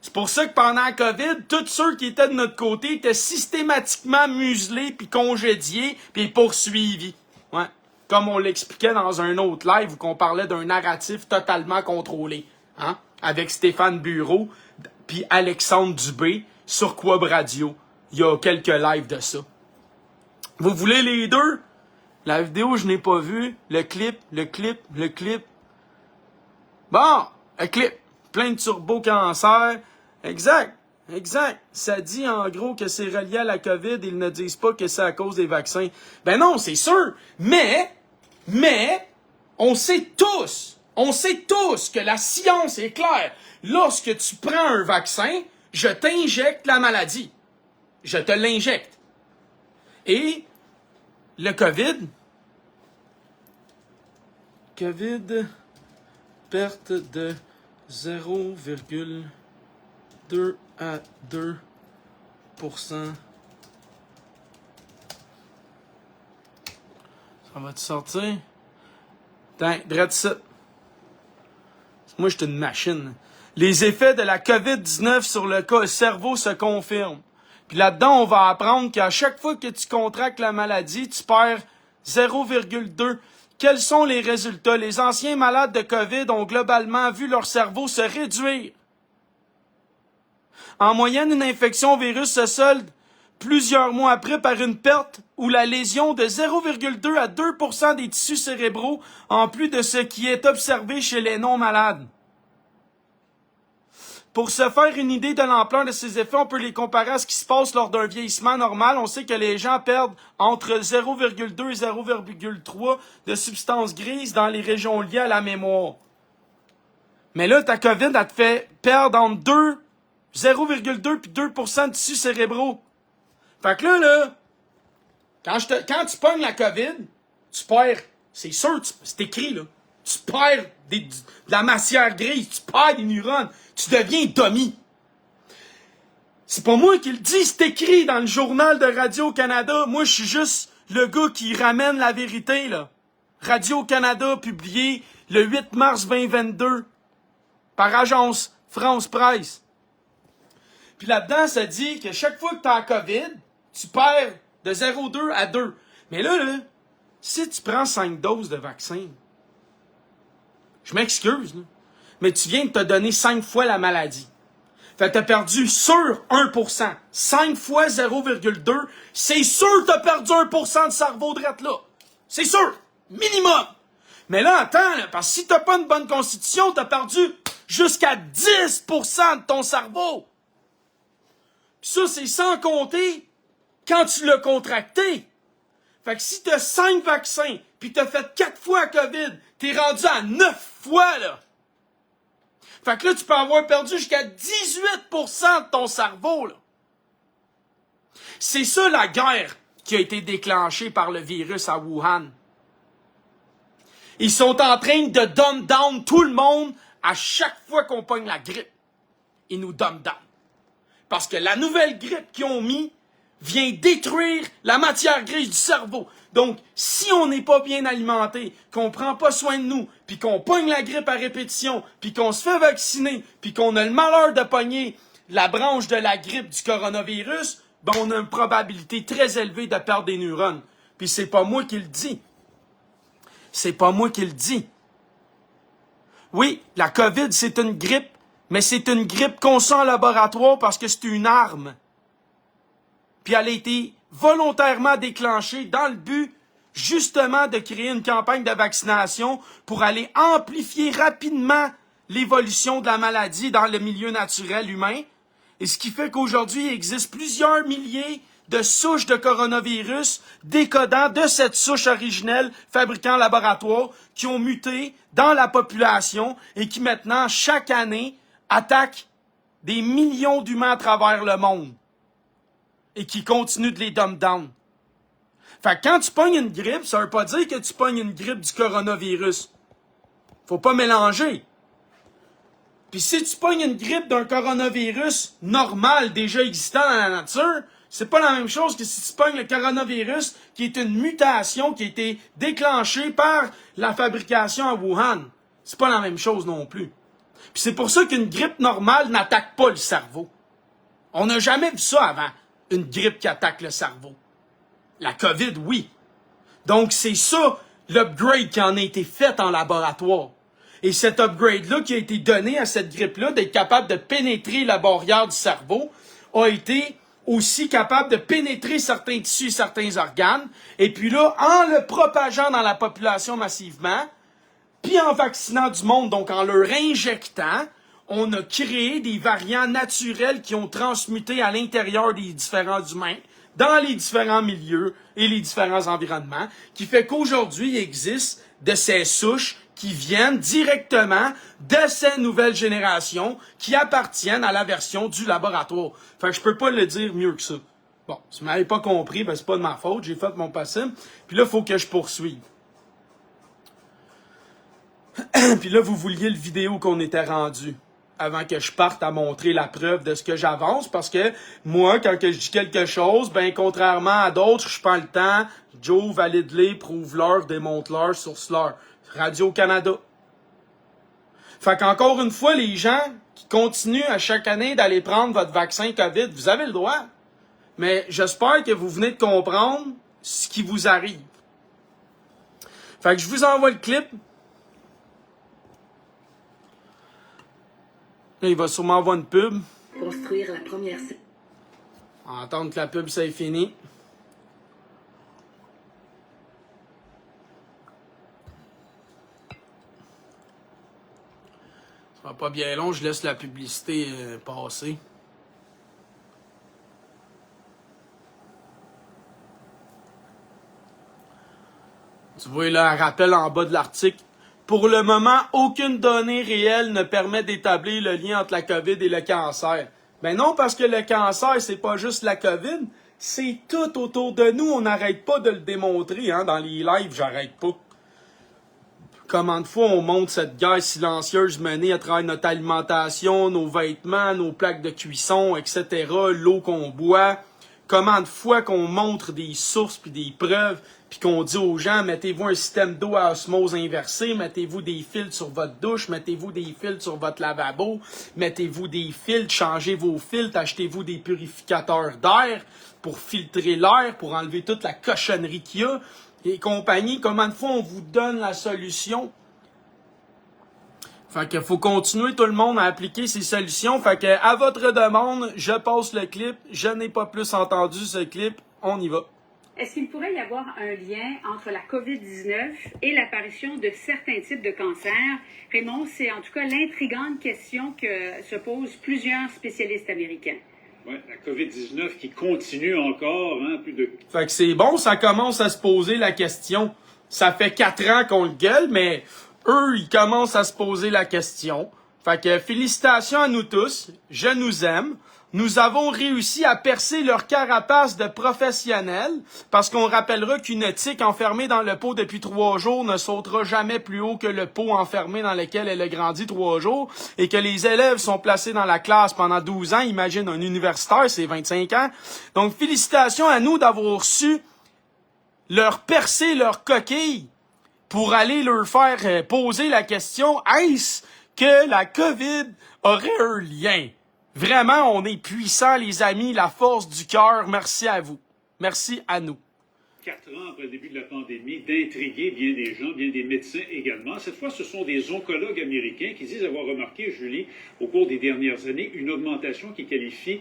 C'est pour ça que pendant la COVID, tous ceux qui étaient de notre côté étaient systématiquement muselés, puis congédiés, puis poursuivis. Ouais. Comme on l'expliquait dans un autre live où qu'on parlait d'un narratif totalement contrôlé. Hein? Avec Stéphane Bureau, puis Alexandre Dubé, sur Quab Radio. Il y a quelques lives de ça. Vous voulez les deux? La vidéo, je n'ai pas vu. Le clip. Bon, le clip. Plein de turbo-cancer. Exact. Ça dit en gros que c'est relié à la COVID. Ils ne disent pas que c'est à cause des vaccins. Ben non, c'est sûr. Mais, on sait tous que la science est claire. Lorsque tu prends un vaccin, je t'injecte la maladie. Je te l'injecte. Et le COVID, perte de 0,2 à 2%. Ça va te sortir? Tiens, drette ça. Moi, je suis une machine. Les effets de la COVID-19 sur le cerveau se confirment. Puis là-dedans, on va apprendre qu'à chaque fois que tu contractes la maladie, tu perds 0,2. Quels sont les résultats? Les anciens malades de COVID ont globalement vu leur cerveau se réduire. En moyenne, une infection au virus se solde plusieurs mois après par une perte ou la lésion de 0,2 à 2% des tissus cérébraux, en plus de ce qui est observé chez les non-malades. Pour se faire une idée de l'ampleur de ces effets, on peut les comparer à ce qui se passe lors d'un vieillissement normal. On sait que les gens perdent entre 0,2 et 0,3 de substances grises dans les régions liées à la mémoire. Mais là, ta COVID, elle te fait perdre entre 0,2 et 2% de tissus cérébraux. Fait que là, quand tu pognes la COVID, tu perds, c'est sûr, c'est écrit là, tu perds de la matière grise, tu perds des neurones, tu deviens Tommy. C'est pas moi qui le dis, c'est écrit dans le journal de Radio-Canada. Moi, je suis juste le gars qui ramène la vérité, là. Radio-Canada, publié le 8 mars 2022 par Agence France Presse. Puis là-dedans, ça dit que chaque fois que tu as la COVID, tu perds de 0,2 à 2. Mais là, si tu prends 5 doses de vaccin, je m'excuse, là, mais tu viens de te donner 5 fois la maladie. Fait que t'as perdu sur 1%. 5 fois 0,2, c'est sûr que t'as perdu 1% de cerveau drette là. C'est sûr. Minimum. Mais là, attends, là, parce que si t'as pas une bonne constitution, t'as perdu jusqu'à 10% de ton cerveau. Puis ça, c'est sans compter quand tu l'as contracté. Fait que si t'as 5 vaccins, puis t'as fait 4 fois la COVID, t'es rendu à 9 fois, là. Fait que là, tu peux avoir perdu jusqu'à 18% de ton cerveau, là. C'est ça la guerre qui a été déclenchée par le virus à Wuhan. Ils sont en train de dumb down tout le monde à chaque fois qu'on pogne la grippe. Ils nous dumb down. Parce que la nouvelle grippe qu'ils ont mis vient détruire la matière grise du cerveau. Donc, si on n'est pas bien alimenté, qu'on prend pas soin de nous, puis qu'on pogne la grippe à répétition, puis qu'on se fait vacciner, puis qu'on a le malheur de pogner la branche de la grippe du coronavirus, ben on a une probabilité très élevée de perdre des neurones. Puis c'est pas moi qui le dis. C'est pas moi qui le dis. Oui, la COVID, c'est une grippe, mais c'est une grippe conçue en laboratoire parce que c'est une arme. Puis elle a été volontairement déclenchée dans le but, justement, de créer une campagne de vaccination pour aller amplifier rapidement l'évolution de la maladie dans le milieu naturel humain. Et ce qui fait qu'aujourd'hui, il existe plusieurs milliers de souches de coronavirus décodant de cette souche originelle fabriquée en laboratoire qui ont muté dans la population et qui maintenant, chaque année, attaquent des millions d'humains à travers le monde et qui continuent de les dumb down. Fait que quand tu pognes une grippe, ça veut pas dire que tu pognes une grippe du coronavirus. Faut pas mélanger. Puis si tu pognes une grippe d'un coronavirus normal déjà existant dans la nature, c'est pas la même chose que si tu pognes le coronavirus qui est une mutation qui a été déclenchée par la fabrication à Wuhan. C'est pas la même chose non plus. Puis c'est pour ça qu'une grippe normale n'attaque pas le cerveau. On n'a jamais vu ça avant, une grippe qui attaque le cerveau. La COVID, oui. Donc c'est ça l'upgrade qui en a été fait en laboratoire. Et cet upgrade-là qui a été donné à cette grippe-là, d'être capable de pénétrer la barrière du cerveau, a été aussi capable de pénétrer certains tissus et certains organes. Et puis là, en le propageant dans la population massivement, puis en vaccinant du monde, donc en leur injectant, on a créé des variants naturels qui ont transmuté à l'intérieur des différents humains, dans les différents milieux et les différents environnements, qui fait qu'aujourd'hui, il existe de ces souches qui viennent directement de ces nouvelles générations qui appartiennent à la version du laboratoire. Fait que je peux pas le dire mieux que ça. Bon, si vous m'avez pas compris, ben c'est pas de ma faute, j'ai fait mon possible. Puis là, il faut que je poursuive. Puis là, vous vouliez le vidéo qu'on était rendu avant que je parte à montrer la preuve de ce que j'avance, parce que moi, quand que je dis quelque chose, ben contrairement à d'autres, je prends le temps, Joe, valide-les, prouve-leur, démontre-leur, source-leur. Radio-Canada. Fait qu'encore une fois, les gens qui continuent à chaque année d'aller prendre votre vaccin COVID, vous avez le droit. Mais j'espère que vous venez de comprendre ce qui vous arrive. Fait que je vous envoie le clip. Là, il va sûrement avoir une pub. Construire la première... On va attendre que la pub soit finie. Ça va pas bien long, je laisse la publicité passer. Tu vois là, un rappel en bas de l'article. Pour le moment, aucune donnée réelle ne permet d'établir le lien entre la COVID et le cancer. Ben non, parce que le cancer, c'est pas juste la COVID, c'est tout autour de nous. On n'arrête pas de le démontrer, hein. Dans les lives, j'arrête pas. Comment de fois on montre cette guerre silencieuse menée à travers notre alimentation, nos vêtements, nos plaques de cuisson, etc., l'eau qu'on boit. Comment de fois qu'on montre des sources puis des preuves, puis qu'on dit aux gens, mettez-vous un système d'eau à osmose inversée, mettez-vous des filtres sur votre douche, mettez-vous des filtres sur votre lavabo, mettez-vous des filtres, changez vos filtres, achetez-vous des purificateurs d'air pour filtrer l'air, pour enlever toute la cochonnerie qu'il y a. Et compagnie, comment de fois on vous donne la solution? Fait que faut continuer tout le monde à appliquer ces solutions. Fait que à votre demande, je passe le clip. Je n'ai pas plus entendu ce clip. On y va. Est-ce qu'il pourrait y avoir un lien entre la COVID-19 et l'apparition de certains types de cancers? Raymond, c'est en tout cas l'intrigante question que se posent plusieurs spécialistes américains. Oui, la COVID-19 qui continue encore, hein, plus de... Fait que c'est bon, ça commence à se poser la question. Ça fait 4 ans qu'on le gueule, mais eux, ils commencent à se poser la question. Fait que félicitations à nous tous. Je nous aime. Nous avons réussi à percer leur carapace de professionnels, parce qu'on rappellera qu'une tique enfermée dans le pot depuis 3 jours ne sautera jamais plus haut que le pot enfermé dans lequel elle a grandi 3 jours, et que les élèves sont placés dans la classe pendant 12 ans. Imagine un universitaire, c'est 25 ans. Donc, félicitations à nous d'avoir su leur percer leur coquille pour aller leur faire poser la question, est-ce que la COVID aurait un lien? Vraiment, on est puissants, les amis, la force du cœur. Merci à vous. Merci à nous. 4 ans après le début de la pandémie, d'intriguer bien des gens, bien des médecins également. Cette fois, ce sont des oncologues américains qui disent avoir remarqué, Julie, au cours des dernières années, une augmentation qui qualifie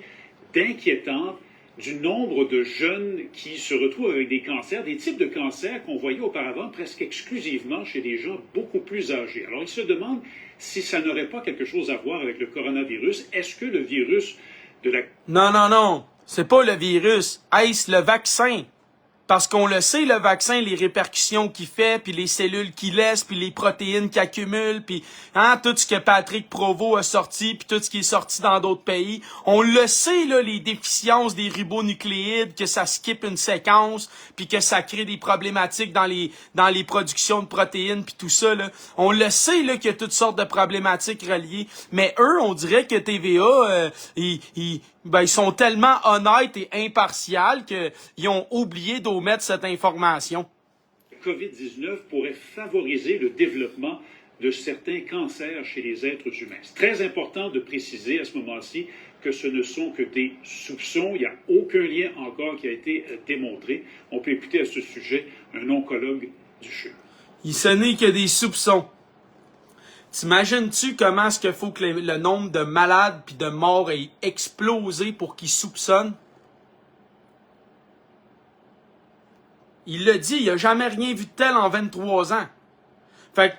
d'inquiétante du nombre de jeunes qui se retrouvent avec des cancers, des types de cancers qu'on voyait auparavant presque exclusivement chez des gens beaucoup plus âgés. Alors, ils se demandent si ça n'aurait pas quelque chose à voir avec le coronavirus. Est-ce que le virus de la... Non. C'est pas le virus. Est-ce le vaccin? Parce qu'on le sait, le vaccin, les répercussions qu'il fait, puis les cellules qu'il laisse, puis les protéines qu'il accumule, puis tout ce que Patrick Provost a sorti, puis tout ce qui est sorti dans d'autres pays. On le sait, là, les déficiences des ribonucléides, que ça skip une séquence, puis que ça crée des problématiques dans les productions de protéines, puis tout ça, là. On le sait, là, qu'il y a toutes sortes de problématiques reliées. Mais eux, on dirait que TVA, ils sont tellement honnêtes et impartials qu'ils ont oublié d'omettre cette information. COVID-19 pourrait favoriser le développement de certains cancers chez les êtres humains. C'est très important de préciser à ce moment-ci que ce ne sont que des soupçons. Il n'y a aucun lien encore qui a été démontré. On peut écouter à ce sujet un oncologue du CHUM. Ce n'est que des soupçons. T'imagines-tu comment est-ce qu'il faut que le nombre de malades puis de morts ait explosé pour qu'ils soupçonnent? Il l'a dit, il a jamais rien vu de tel en 23 ans. Fait que,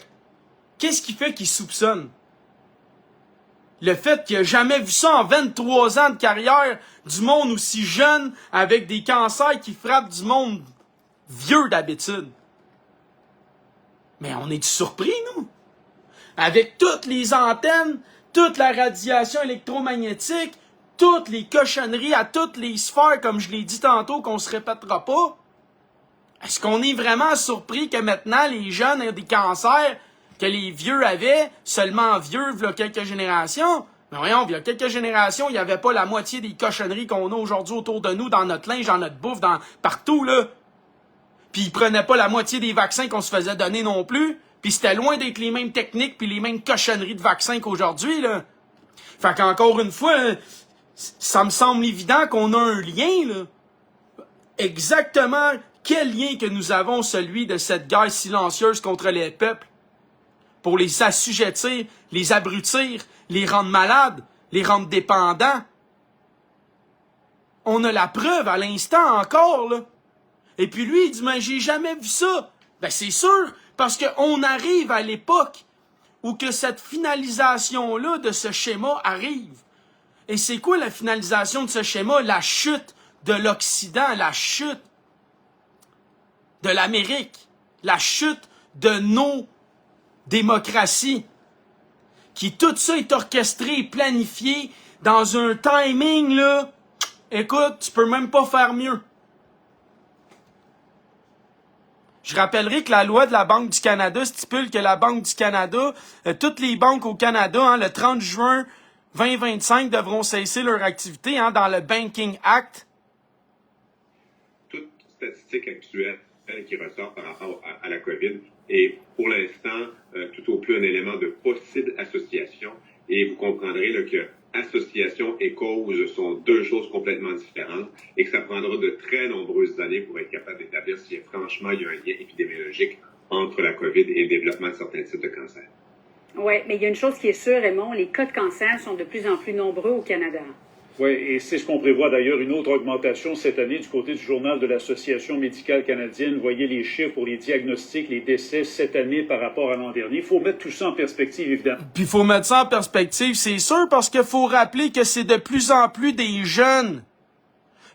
qu'est-ce qui fait qu'il soupçonne? Le fait qu'il a jamais vu ça en 23 ans de carrière, du monde aussi jeune, avec des cancers qui frappent du monde vieux d'habitude. Mais on est surpris, nous? Avec toutes les antennes, toute la radiation électromagnétique, toutes les cochonneries à toutes les sphères, comme je l'ai dit tantôt, qu'on se répétera pas. Est-ce qu'on est vraiment surpris que maintenant les jeunes aient des cancers que les vieux avaient, seulement vieux, il y a quelques générations? Mais voyons, il y a quelques générations, il n'y avait pas la moitié des cochonneries qu'on a aujourd'hui autour de nous, dans notre linge, dans notre bouffe, partout, là. Puis ils prenaient pas la moitié des vaccins qu'on se faisait donner non plus. Puis c'était loin d'être les mêmes techniques puis les mêmes cochonneries de vaccins qu'aujourd'hui, là. Fait qu'encore une fois, ça me semble évident qu'on a un lien, là. Exactement quel lien que nous avons, celui de cette guerre silencieuse contre les peuples, pour les assujettir, les abrutir, les rendre malades, les rendre dépendants. On a la preuve à l'instant encore, là. Et puis lui, il dit, mais j'ai jamais vu ça. Ben c'est sûr, parce qu'on arrive à l'époque où que cette finalisation-là de ce schéma arrive. Et c'est quoi la finalisation de ce schéma? La chute de l'Occident, la chute de l'Amérique, la chute de nos démocraties. Qui tout ça est orchestré et planifié dans un timing, là. Écoute, tu peux même pas faire mieux. Je rappellerai que la loi de la Banque du Canada stipule que la Banque du Canada, toutes les banques au Canada, le 30 juin 2025, devront cesser leur activité dans le Banking Act. Toute statistique actuelle qui ressort par rapport à la COVID est pour l'instant tout au plus un élément de possible association. Et vous comprendrez là, que association et cause sont deux choses complètement différentes et que ça prendra de très nombreuses années pour être capable d'établir si franchement il y a un lien épidémiologique entre la COVID et le développement de certains types de cancers. Oui, mais il y a une chose qui est sûre, Raymond, les cas de cancer sont de plus en plus nombreux au Canada. Oui, et c'est ce qu'on prévoit d'ailleurs, une autre augmentation cette année du côté du journal de l'Association médicale canadienne. Vous voyez les chiffres pour les diagnostics, les décès cette année par rapport à l'an dernier. Il faut mettre tout ça en perspective, évidemment. Puis il faut mettre ça en perspective, c'est sûr, parce qu'il faut rappeler que c'est de plus en plus des jeunes.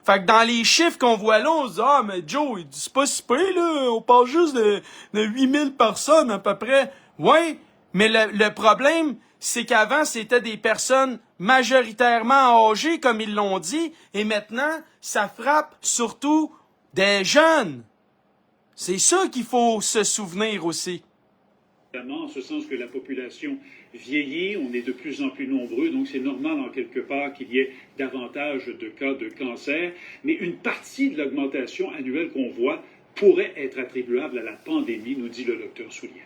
Fait que dans les chiffres qu'on voit là, on se dit « Ah, mais Joe, c'est pas si pire, là, on parle juste de 8000 personnes à peu près. » Ouais, mais le problème, c'est qu'avant, c'était des personnes majoritairement âgées, comme ils l'ont dit, et maintenant, ça frappe surtout des jeunes. C'est ça qu'il faut se souvenir aussi. En ce sens que la population vieillit, on est de plus en plus nombreux, donc c'est normal en quelque part qu'il y ait davantage de cas de cancer, mais une partie de l'augmentation annuelle qu'on voit pourrait être attribuable à la pandémie, nous dit le docteur Soulière.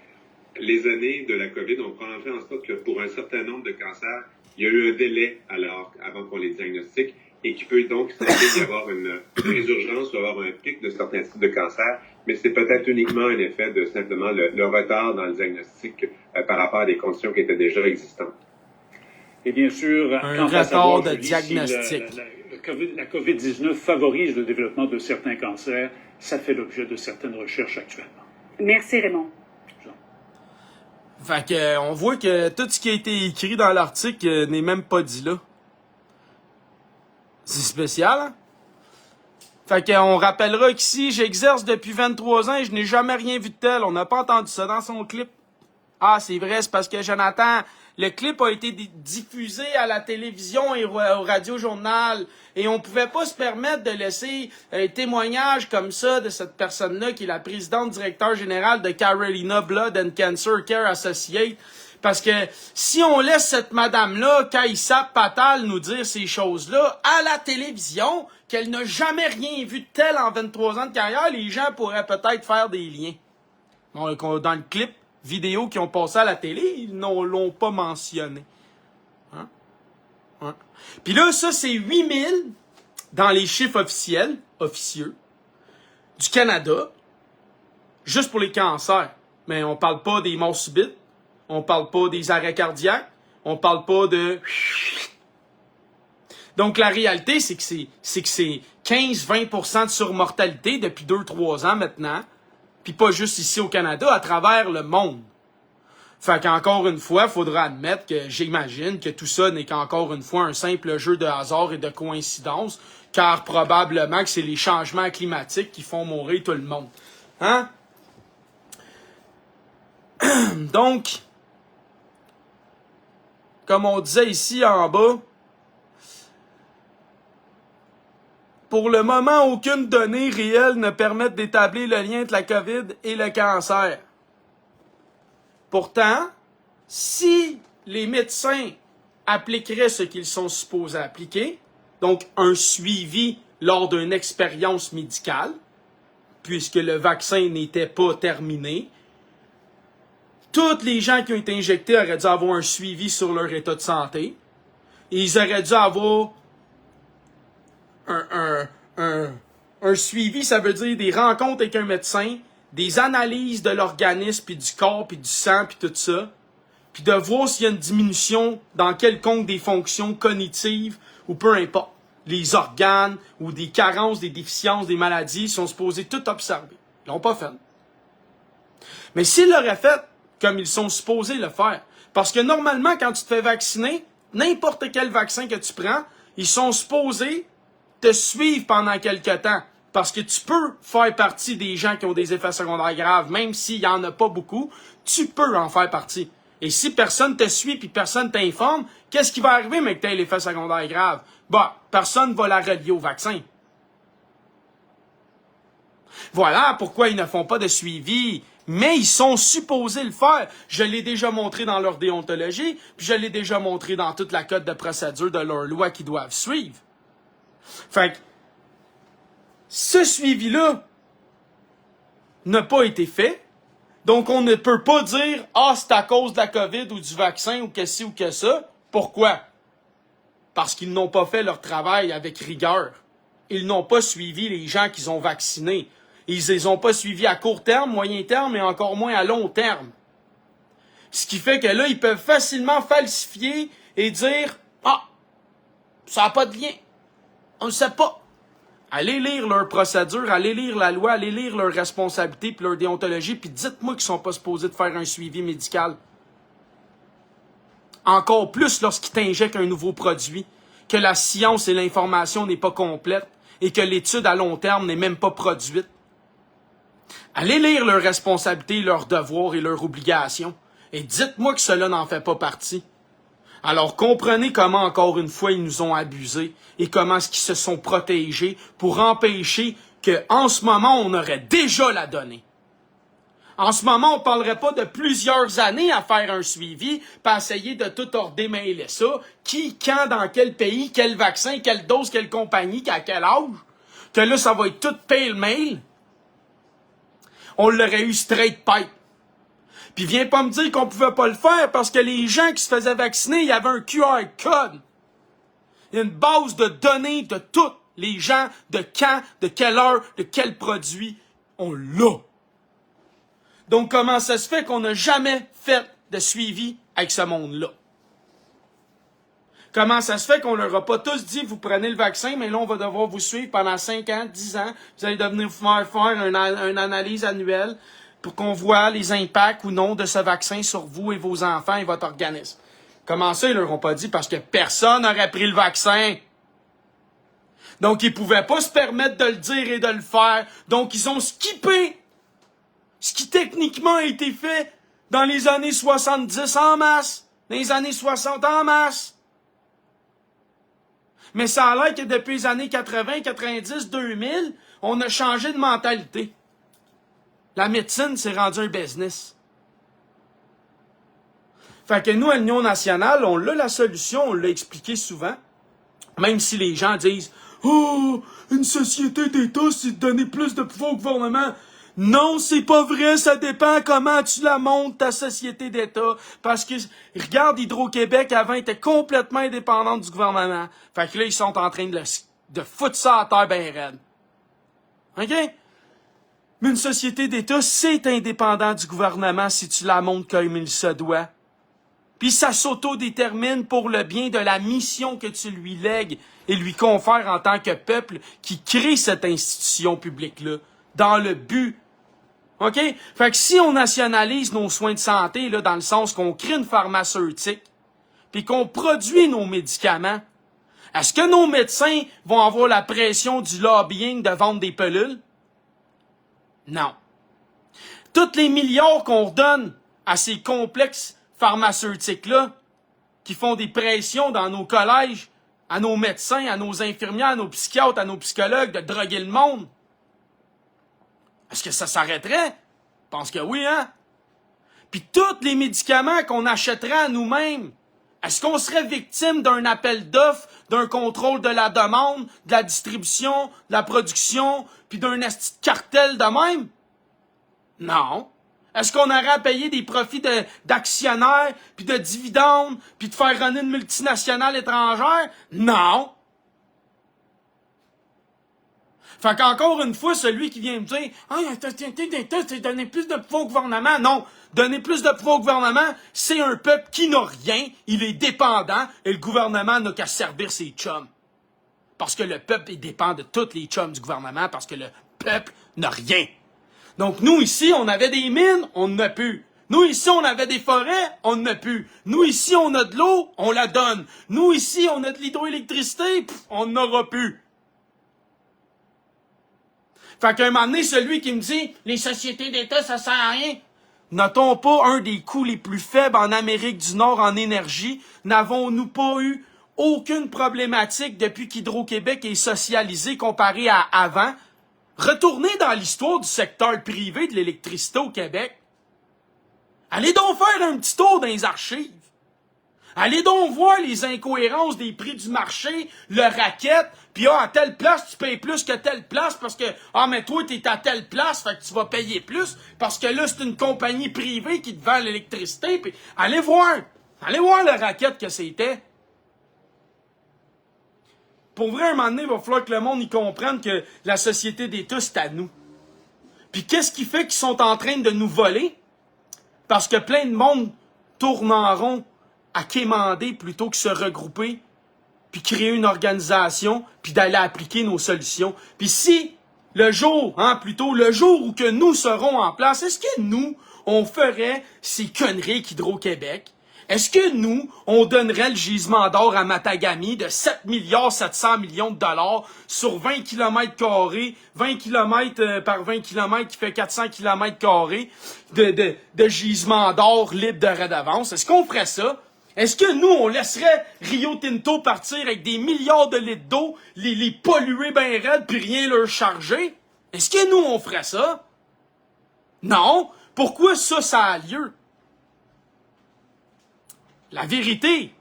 Les années de la COVID ont fait en sorte que pour un certain nombre de cancers, il y a eu un délai avant qu'on les diagnostique et qu'il peut donc y avoir une résurgence ou avoir un pic de certains types de cancers, mais c'est peut-être uniquement un effet de simplement le retard dans le diagnostic par rapport à des conditions qui étaient déjà existantes. Et bien sûr, un retard de diagnostic. Si la COVID-19 favorise le développement de certains cancers, ça fait l'objet de certaines recherches actuellement. Merci, Raymond. Fait que, on voit que tout ce qui a été écrit dans l'article n'est même pas dit là. C'est spécial, hein? Fait qu'on rappellera qu'ici, j'exerce depuis 23 ans et je n'ai jamais rien vu de tel. On n'a pas entendu ça dans son clip. Ah, c'est vrai, c'est parce que Jonathan, le clip a été diffusé à la télévision et au radio-journal. Et on pouvait pas se permettre de laisser un témoignage comme ça de cette personne-là qui est la présidente directeur générale de Carolina Blood and Cancer Care Associate. Parce que si on laisse cette madame-là, Kaïssa Patal, nous dire ces choses-là à la télévision, qu'elle n'a jamais rien vu de tel en 23 ans de carrière, les gens pourraient peut-être faire des liens. Bon, dans le clip vidéo qui ont passé à la télé, ils ne l'ont pas mentionné. Hein? Hein? Puis là, ça, c'est 8000 dans les chiffres officieux, du Canada, juste pour les cancers. Mais on parle pas des morts subites, on parle pas des arrêts cardiaques, on parle pas de... Donc, la réalité, c'est que c'est 15-20% de surmortalité depuis 2-3 ans maintenant, puis pas juste ici au Canada, à travers le monde. Fait qu'encore une fois, il faudra admettre que j'imagine que tout ça n'est qu'encore une fois un simple jeu de hasard et de coïncidence, car probablement que c'est les changements climatiques qui font mourir tout le monde. Hein? Donc, comme on disait ici en bas, pour le moment, aucune donnée réelle ne permet d'établir le lien entre la COVID et le cancer. Pourtant, si les médecins appliqueraient ce qu'ils sont supposés appliquer, donc un suivi lors d'une expérience médicale, puisque le vaccin n'était pas terminé, tous les gens qui ont été injectés auraient dû avoir un suivi sur leur état de santé, et ils auraient dû avoir un suivi, ça veut dire des rencontres avec un médecin, des analyses de l'organisme, puis du corps, puis du sang, puis tout ça, puis de voir s'il y a une diminution dans quelconque des fonctions cognitives, ou peu importe, les organes, ou des carences, des déficiences, des maladies, sont supposés tout observer. Ils l'ont pas fait. Mais s'ils l'auraient fait, comme ils sont supposés le faire, parce que normalement, quand tu te fais vacciner, n'importe quel vaccin que tu prends, ils sont supposés te suivre pendant quelque temps. Parce que tu peux faire partie des gens qui ont des effets secondaires graves, même s'il n'y en a pas beaucoup, tu peux en faire partie. Et si personne te suit puis personne t'informe, qu'est-ce qui va arriver, mais que tu aies l'effet secondaire grave? Bah, personne va la relier au vaccin. Voilà pourquoi ils ne font pas de suivi. Mais ils sont supposés le faire. Je l'ai déjà montré dans leur déontologie, puis je l'ai déjà montré dans toute la code de procédure de leur loi qu'ils doivent suivre. Fait que, ce suivi-là n'a pas été fait. Donc, on ne peut pas dire « Ah, c'est à cause de la COVID ou du vaccin ou que ci ou que ça. » Pourquoi? Parce qu'ils n'ont pas fait leur travail avec rigueur. Ils n'ont pas suivi les gens qu'ils ont vaccinés. Ils les ont pas suivis à court terme, moyen terme et encore moins à long terme. Ce qui fait que là, ils peuvent facilement falsifier et dire « Ah, ça n'a pas de lien. On ne sait pas. » Allez lire leur procédure, allez lire la loi, allez lire leurs responsabilités puis leur déontologie, puis dites-moi qu'ils sont pas supposés de faire un suivi médical. Encore plus lorsqu'ils t'injectent un nouveau produit, que la science et l'information n'est pas complète et que l'étude à long terme n'est même pas produite. Allez lire leurs responsabilités, leurs devoirs et leurs obligations, et dites-moi que cela n'en fait pas partie. Alors comprenez comment, encore une fois, ils nous ont abusés et comment est-ce qu'ils se sont protégés pour empêcher qu'en ce moment, on aurait déjà la donnée. En ce moment, on ne parlerait pas de plusieurs années à faire un suivi, puis à essayer de tout démêler ça. Qui, quand, dans quel pays, quel vaccin, quelle dose, quelle compagnie, à quel âge. Que là, ça va être tout pale-mail. On l'aurait eu straight pipe. Puis viens pas me dire qu'on pouvait pas le faire parce que les gens qui se faisaient vacciner, il y avait un QR code. Il y a une base de données de tous les gens, de quand, de quelle heure, de quel produit. On l'a. Donc comment ça se fait qu'on n'a jamais fait de suivi avec ce monde-là? Comment ça se fait qu'on leur a pas tous dit, vous prenez le vaccin, mais là, on va devoir vous suivre pendant 5 ans, 10 ans. Vous allez devenir faire une analyse annuelle pour qu'on voit les impacts ou non de ce vaccin sur vous et vos enfants et votre organisme. Comment ça, ils leur ont pas dit? Parce que personne n'aurait pris le vaccin. Donc, ils pouvaient pas se permettre de le dire et de le faire. Donc, ils ont skippé ce qui techniquement a été fait dans les années 70 en masse, dans les années 60 en masse. Mais ça a l'air que depuis les années 80, 90, 2000, on a changé de mentalité. La médecine s'est rendue un business. Fait que nous, à l'Union nationale, on a la solution, on l'a expliqué souvent. Même si les gens disent « Oh, une société d'État, c'est de donner plus de pouvoir au gouvernement. » Non, c'est pas vrai, ça dépend comment tu la montes, ta société d'État. Parce que, regarde, Hydro-Québec, avant, était complètement indépendante du gouvernement. Fait que là, ils sont en train de foutre ça à terre ben raide. OK? Mais une société d'État, c'est indépendant du gouvernement si tu la montes comme il se doit. Puis ça s'auto-détermine pour le bien de la mission que tu lui lègues et lui confères en tant que peuple qui crée cette institution publique-là, dans le but. OK? Fait que si on nationalise nos soins de santé, là, dans le sens qu'on crée une pharmaceutique, puis qu'on produit nos médicaments, est-ce que nos médecins vont avoir la pression du lobbying de vendre des pilules? Non. Tous les milliards qu'on redonne à ces complexes pharmaceutiques-là, qui font des pressions dans nos collèges, à nos médecins, à nos infirmières, à nos psychiatres, à nos psychologues, de droguer le monde, est-ce que ça s'arrêterait? Je pense que oui, hein? Puis tous les médicaments qu'on achèterait à nous-mêmes, est-ce qu'on serait victime d'un appel d'offres, d'un contrôle de la demande, de la distribution, de la production, puis d'un esti de cartel de même? Non. Est-ce qu'on aurait à payer des profits d'actionnaires, puis de dividendes, puis de faire runner une multinationale étrangère? Non. Fait qu'encore une fois, celui qui vient me dire « Ah, c'est donner plus de pouvoir au gouvernement. » Non, donner plus de pouvoir au gouvernement, c'est un peuple qui n'a rien, il est dépendant, et le gouvernement n'a qu'à servir ses chums. Parce que le peuple dépend de tous les chums du gouvernement, parce que le peuple n'a rien. Donc nous, ici, on avait des mines, on n'en a plus. Nous, ici, on avait des forêts, on n'en a plus. Nous, ici, on a de l'eau, on la donne. Nous, ici, on a de l'hydroélectricité, on n'en aura plus. Fait qu'à un moment donné, celui qui me dit « Les sociétés d'État, ça sert à rien », notons pas un des coûts les plus faibles en Amérique du Nord en énergie? N'avons-nous pas eu aucune problématique depuis qu'Hydro-Québec est socialisé comparé à avant? Retournez dans l'histoire du secteur privé de l'électricité au Québec. Allez donc faire un petit tour dans les archives. Allez donc voir les incohérences des prix du marché, le racket, puis à telle place, tu payes plus que telle place parce que, mais toi, t'es à telle place, fait que tu vas payer plus parce que là, c'est une compagnie privée qui te vend l'électricité, puis allez voir le racket que c'était. Pour vrai, un moment donné, il va falloir que le monde y comprenne que la société d'État, c'est à nous. Puis qu'est-ce qui fait qu'ils sont en train de nous voler? Parce que plein de monde tourne en rond à quémander plutôt que se regrouper, puis créer une organisation, puis d'aller appliquer nos solutions. Puis si, le jour où que nous serons en place, est-ce que nous, on ferait ces conneries qu'Hydro-Québec? Est-ce que nous, on donnerait le gisement d'or à Matagami de 7,7 milliards de dollars sur 20 km², 20 km par 20 km qui fait 400 km² de gisement d'or libre de redevance? Est-ce qu'on ferait ça? Est-ce que nous, on laisserait Rio Tinto partir avec des milliards de litres d'eau, les polluer ben raides, puis rien leur charger? Est-ce que nous, on ferait ça? Non. Pourquoi ça a lieu? La vérité,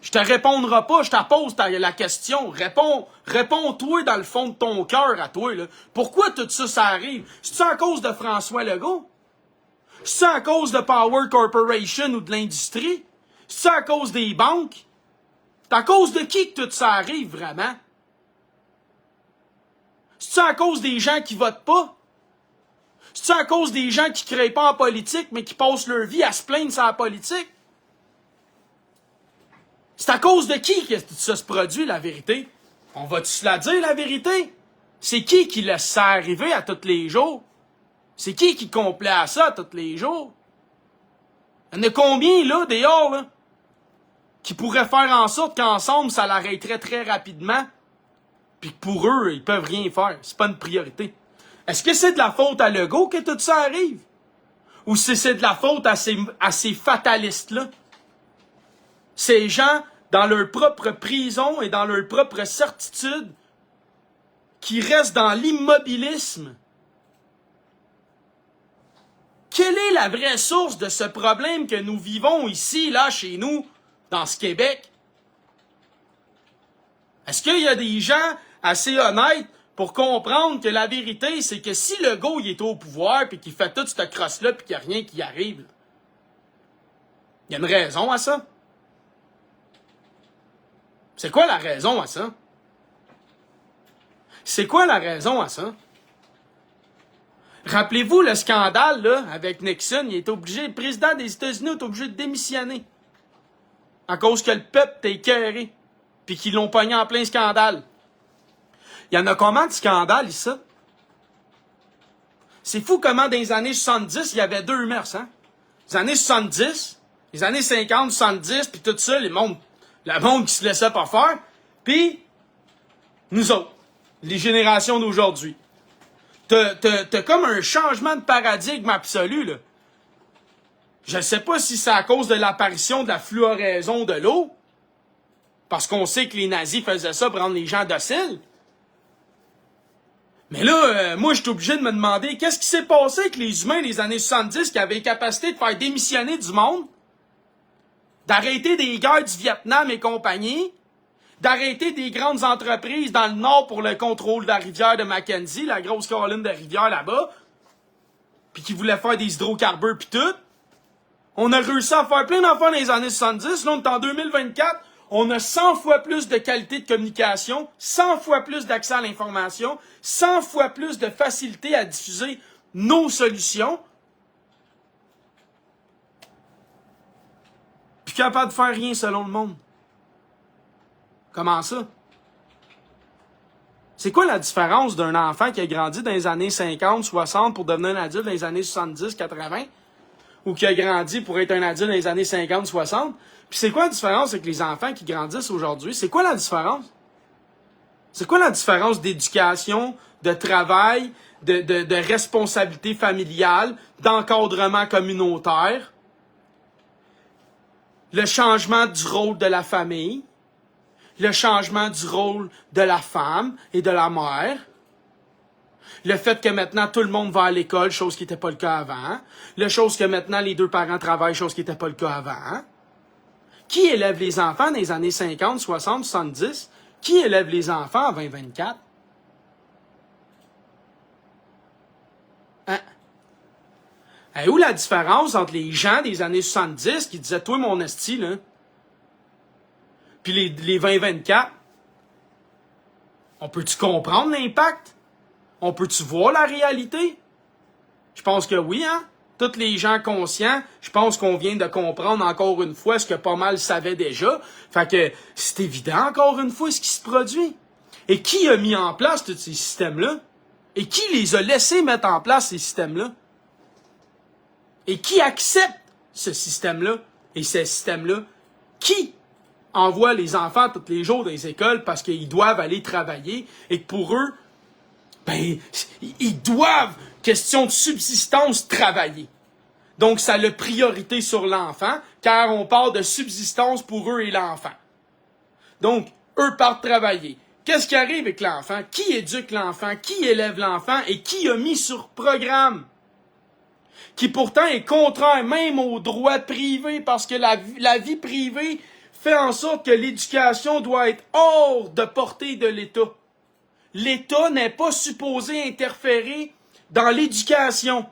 je te répondrai pas, je te pose la question. Réponds-toi dans le fond de ton cœur à toi, là. Pourquoi tout ça arrive? C'est-tu à cause de François Legault? C'est-tu à cause de Power Corporation ou de l'industrie? C'est-tu à cause des banques? C'est à cause de qui que tout ça arrive, vraiment? C'est-tu à cause des gens qui votent pas? C'est-tu à cause des gens qui créent pas en politique, mais qui passent leur vie à se plaindre sur la politique? C'est à cause de qui que ça se produit, la vérité? On va-tu se la dire, la vérité? C'est qui laisse ça arriver à tous les jours? C'est qui complaît à ça tous les jours? Il y en a combien, là, dehors, là, qui pourraient faire en sorte qu'ensemble, ça l'arrêterait très rapidement? puis que pour eux, ils peuvent rien faire. C'est pas une priorité. Est-ce que c'est de la faute à Legault que tout ça arrive? Ou c'est de la faute à ces fatalistes-là? Ces gens, dans leur propre prison et dans leur propre certitude, qui restent dans l'immobilisme. Quelle est la vraie source de ce problème que nous vivons ici, là, chez nous, dans ce Québec? Est-ce qu'il y a des gens assez honnêtes pour comprendre que la vérité, c'est que si Legault il est au pouvoir puis qu'il fait toute cette crosse-là puis qu'il n'y a rien qui arrive, il y a une raison à ça? C'est quoi la raison à ça? C'est quoi la raison à ça? Rappelez-vous le scandale là, avec Nixon, le président des États-Unis est obligé de démissionner à cause que le peuple était écœuré puis qu'ils l'ont pogné en plein scandale. Il y en a combien de scandales ici? C'est fou comment dans les années 70, il y avait deux mœurs, hein? Les années 70, les années 50, 70, puis tout ça, le monde qui se laissait pas faire, puis nous autres, les générations d'aujourd'hui. T'as comme un changement de paradigme absolu, là. Je sais pas si c'est à cause de l'apparition de la fluoraison de l'eau, parce qu'on sait que les nazis faisaient ça pour rendre les gens dociles. Mais là, moi, je suis obligé de me demander qu'est-ce qui s'est passé avec les humains des années 70 qui avaient la capacité de faire démissionner du monde, d'arrêter des guerres du Vietnam et compagnie, d'arrêter des grandes entreprises dans le nord pour le contrôle de la rivière de Mackenzie, la grosse colline de rivière là-bas, puis qui voulaient faire des hydrocarbures pis tout. On a réussi à faire plein d'enfants dans les années 70, là on est en 2024, on a 100 fois plus de qualité de communication, 100 fois plus d'accès à l'information, 100 fois plus de facilité à diffuser nos solutions. Puis capable de faire rien selon le monde. Comment ça? C'est quoi la différence d'un enfant qui a grandi dans les années 50, 60 pour devenir un adulte dans les années 70, 80? Ou qui a grandi pour être un adulte dans les années 50, 60? Puis c'est quoi la différence avec les enfants qui grandissent aujourd'hui? C'est quoi la différence? C'est quoi la différence d'éducation, de travail, de responsabilité familiale, d'encadrement communautaire? Le changement du rôle de la famille? Le changement du rôle de la femme et de la mère? Le fait que maintenant tout le monde va à l'école, chose qui n'était pas le cas avant. Le chose que maintenant les deux parents travaillent, chose qui n'était pas le cas avant. Qui élève les enfants dans les années 50, 60, 70? Qui élève les enfants en 2024? Hein? Et où la différence entre les gens des années 70 qui disaient « Toi, mon esti, là », puis les 2024? On peut-tu comprendre l'impact? On peut-tu voir la réalité? Je pense que oui, hein? Tous les gens conscients, je pense qu'on vient de comprendre encore une fois ce que pas mal savaient déjà. Fait que c'est évident encore une fois ce qui se produit. Et qui a mis en place tous ces systèmes-là? Et qui les a laissés mettre en place, ces systèmes-là? Et qui accepte ce système-là et ces systèmes-là? Qui envoie les enfants tous les jours dans les écoles parce qu'ils doivent aller travailler et que pour eux, ben, ils doivent, question de subsistance, travailler. Donc, ça a la priorité sur l'enfant, car on parle de subsistance pour eux et l'enfant. Donc, eux partent travailler. Qu'est-ce qui arrive avec l'enfant? Qui éduque l'enfant? Qui élève l'enfant? Et qui a mis sur programme? Qui pourtant est contraire même aux droits privés, parce que la vie privée fait en sorte que l'éducation doit être hors de portée de l'État. L'État n'est pas supposé interférer dans l'éducation.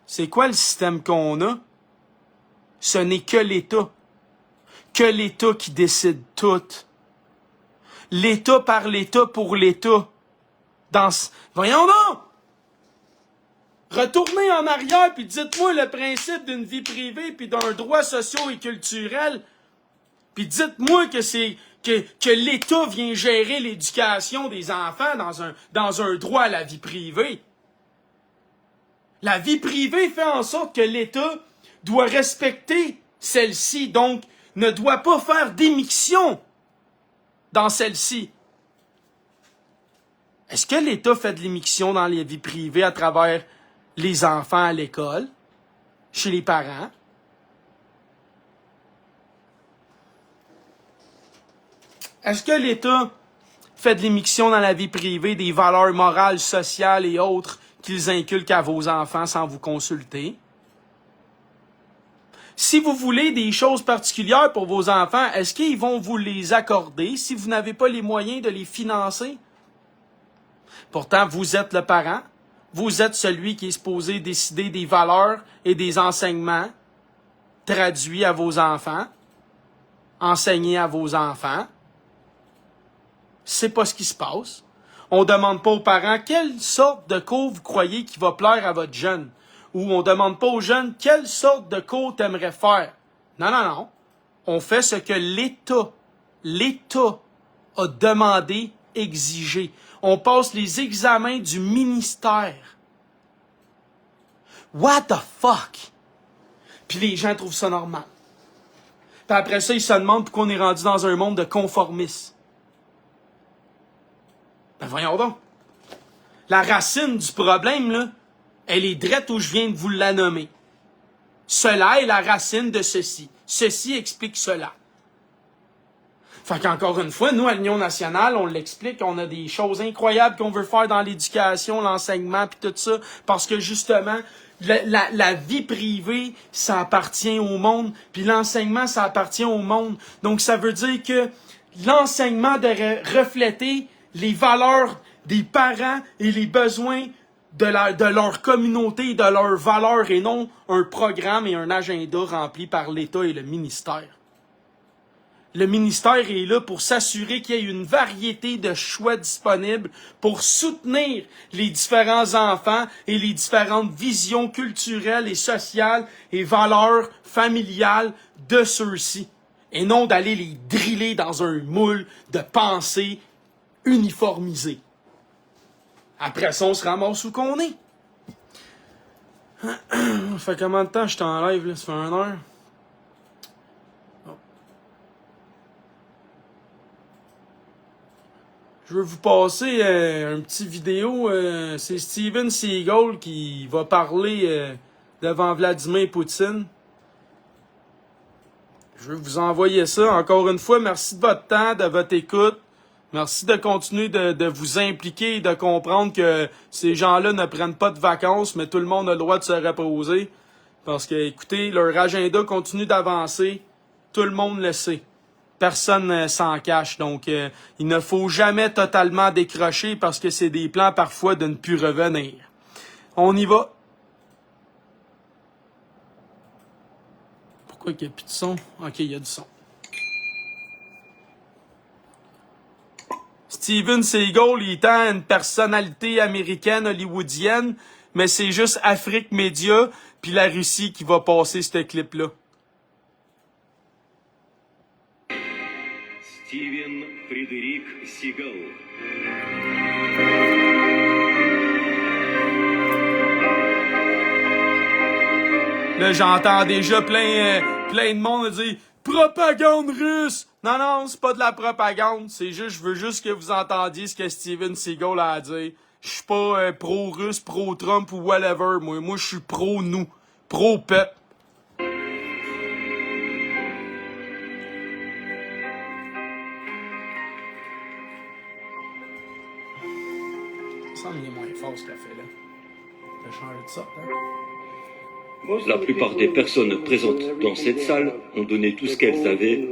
C'est quoi le système qu'on a? Ce n'est que l'État. Que l'État qui décide tout. L'État par l'État pour l'État. Voyons donc! Retournez en arrière puis dites-moi le principe d'une vie privée puis d'un droit socio et culturel. Puis dites-moi que l'État vient gérer l'éducation des enfants dans un droit à la vie privée. La vie privée fait en sorte que l'État doit respecter celle-ci, donc ne doit pas faire d'émission dans celle-ci. Est-ce que l'État fait de l'immixtion dans les vies privées à travers les enfants à l'école, chez les parents? Est-ce que l'État fait de l'immixtion dans la vie privée des valeurs morales, sociales et autres qu'ils inculquent à vos enfants sans vous consulter? Si vous voulez des choses particulières pour vos enfants, est-ce qu'ils vont vous les accorder si vous n'avez pas les moyens de les financer? Pourtant, vous êtes le parent, vous êtes celui qui est supposé décider des valeurs et des enseignements traduits à vos enfants, enseignés à vos enfants. C'est pas ce qui se passe. On demande pas aux parents quelle sorte de cours vous croyez qui va plaire à votre jeune. Ou on demande pas aux jeunes quelle sorte de cours t'aimerais faire. Non. On fait ce que l'État a demandé, exigé. On passe les examens du ministère. What the fuck? Puis les gens trouvent ça normal. Puis après ça, ils se demandent pourquoi on est rendu dans un monde de conformistes. Ben voyons donc. La racine du problème, là, elle est drette où je viens de vous la nommer. Cela est la racine de ceci. Ceci explique cela. Fait qu'encore une fois, nous, à l'Union nationale, on l'explique, on a des choses incroyables qu'on veut faire dans l'éducation, l'enseignement, puis tout ça, parce que justement, la vie privée, ça appartient au monde, puis l'enseignement, ça appartient au monde. Donc, ça veut dire que l'enseignement devrait refléter les valeurs des parents et les besoins de leur communauté, de leurs valeurs, et non un programme et un agenda rempli par l'État et le ministère. Le ministère est là pour s'assurer qu'il y ait une variété de choix disponibles pour soutenir les différents enfants et les différentes visions culturelles et sociales et valeurs familiales de ceux-ci. Et non d'aller les driller dans un moule de pensée uniformisé. Après ça, on se ramasse où qu'on est. Ça fait combien de temps que je suis en live, là? Ça fait 1 heure? Je veux vous passer un petit vidéo. C'est Steven Seagal qui va parler devant Vladimir Poutine. Je veux vous envoyer ça. Encore une fois, merci de votre temps, de votre écoute. Merci de continuer de vous impliquer et de comprendre que ces gens-là ne prennent pas de vacances, mais tout le monde a le droit de se reposer. Parce que, écoutez, leur agenda continue d'avancer. Tout le monde le sait. Personne s'en cache. Donc, il ne faut jamais totalement décrocher parce que c'est des plans parfois de ne plus revenir. On y va. Pourquoi il n'y a plus de son? Ok, il y a du son. Steven Seagal, il est une personnalité américaine, hollywoodienne, mais c'est juste Afrique Média puis la Russie qui va passer ce clip-là. Steven Frédéric Seagal. Là, j'entends déjà plein de monde dire « Propagande russe! » Non, c'est pas de la propagande. C'est juste, je veux juste que vous entendiez ce que Steven Seagal a à dire. Je suis pas pro-russe, pro-Trump ou whatever. Moi, je suis pro-nous. Pro-peuple. Ça me est moins fort ce café-là. Je vais changer de sorte, hein? La plupart des personnes présentes dans cette salle ont donné tout ce qu'elles avaient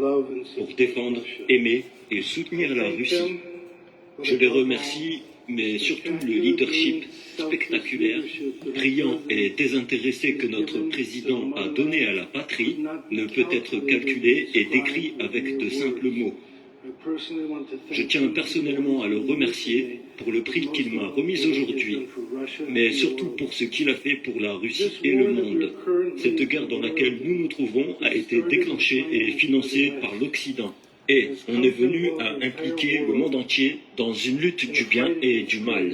pour défendre, aimer et soutenir la Russie. Je les remercie, mais surtout le leadership spectaculaire, brillant et désintéressé que notre président a donné à la patrie ne peut être calculé et décrit avec de simples mots. Je tiens personnellement à le remercier pour le prix qu'il m'a remis aujourd'hui, mais surtout pour ce qu'il a fait pour la Russie et le monde. Cette guerre dans laquelle nous nous trouvons a été déclenchée et financée par l'Occident. Et on est venu à impliquer le monde entier dans une lutte du bien et du mal.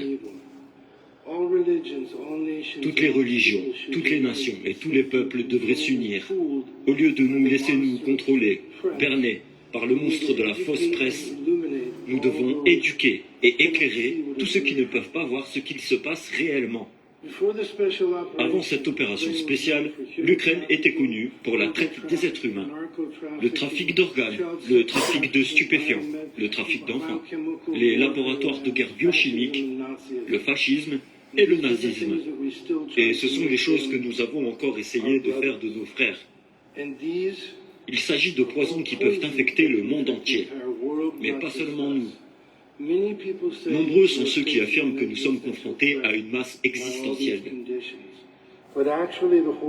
Toutes les religions, toutes les nations et tous les peuples devraient s'unir, au lieu de nous laisser nous contrôler, berner par le monstre de la fausse presse Nous devons éduquer et éclairer tous ceux qui ne peuvent pas voir ce qu'il se passe réellement. Avant cette opération spéciale, l'Ukraine était connue pour la traite des êtres humains, le trafic d'organes, le trafic de stupéfiants, le trafic d'enfants, les laboratoires de guerre biochimique, le fascisme et le nazisme. Et ce sont les choses que nous avons encore essayé de faire de nos frères. Il s'agit de poisons qui peuvent infecter le monde entier, mais pas seulement nous. Nombreux sont ceux qui affirment que nous sommes confrontés à une masse existentielle.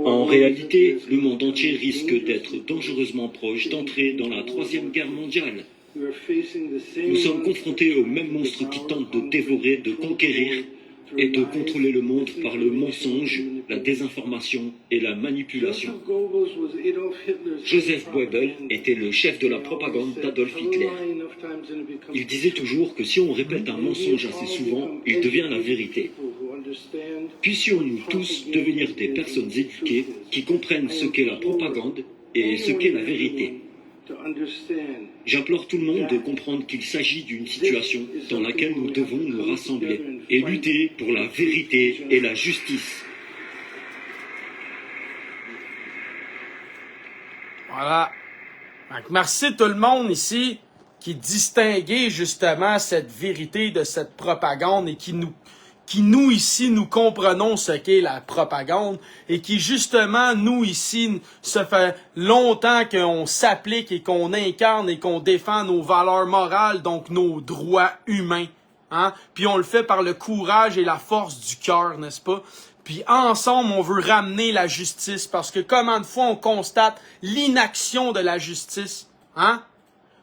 En réalité, le monde entier risque d'être dangereusement proche d'entrer dans la Troisième Guerre mondiale. Nous sommes confrontés aux mêmes monstres qui tentent de dévorer, de conquérir et de contrôler le monde par le mensonge, la désinformation et la manipulation. Joseph Goebbels était le chef de la propagande d'Adolf Hitler. Il disait toujours que si on répète un mensonge assez souvent, il devient la vérité. Puissions-nous tous devenir des personnes éduquées qui comprennent ce qu'est la propagande et ce qu'est la vérité. J'implore tout le monde de comprendre qu'il s'agit d'une situation dans laquelle nous devons nous rassembler et lutter pour la vérité et la justice. Voilà. Donc, merci tout le monde ici qui distinguait justement cette vérité de cette propagande et qui nous ici, nous comprenons ce qu'est la propagande et qui justement, nous ici, ça fait longtemps qu'on s'applique et qu'on incarne et qu'on défend nos valeurs morales, donc nos droits humains. Hein? Puis on le fait par le courage et la force du cœur, n'est-ce pas? Puis ensemble, on veut ramener la justice parce que combien de fois on constate l'inaction de la justice, hein?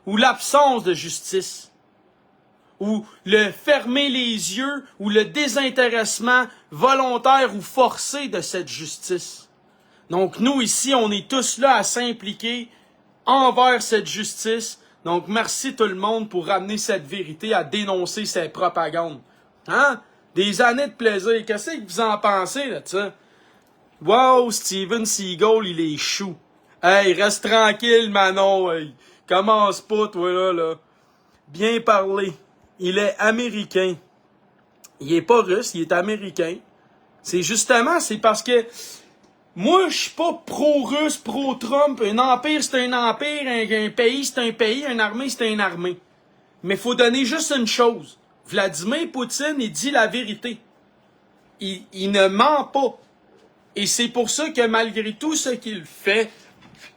Ou l'absence de justice. Ou le fermer les yeux, ou le désintéressement volontaire ou forcé de cette justice. Donc nous ici, on est tous là à s'impliquer envers cette justice. Donc merci tout le monde pour ramener cette vérité, à dénoncer ces propagandes. Hein? Des années de plaisir. Qu'est-ce que vous en pensez là de ça? Wow, Steven Seagal, il est chou. Hey, reste tranquille, Manon. Hey. Commence pas, toi là. Bien parlé. Il est américain. Il est pas russe, il est américain. C'est parce que moi, je suis pas pro-russe, pro-Trump. Un empire, c'est un empire. Un pays, c'est un pays. Une armée, c'est une armée. Mais faut donner juste une chose. Vladimir Poutine, il dit la vérité. Il ne ment pas. Et c'est pour ça que malgré tout ce qu'il fait,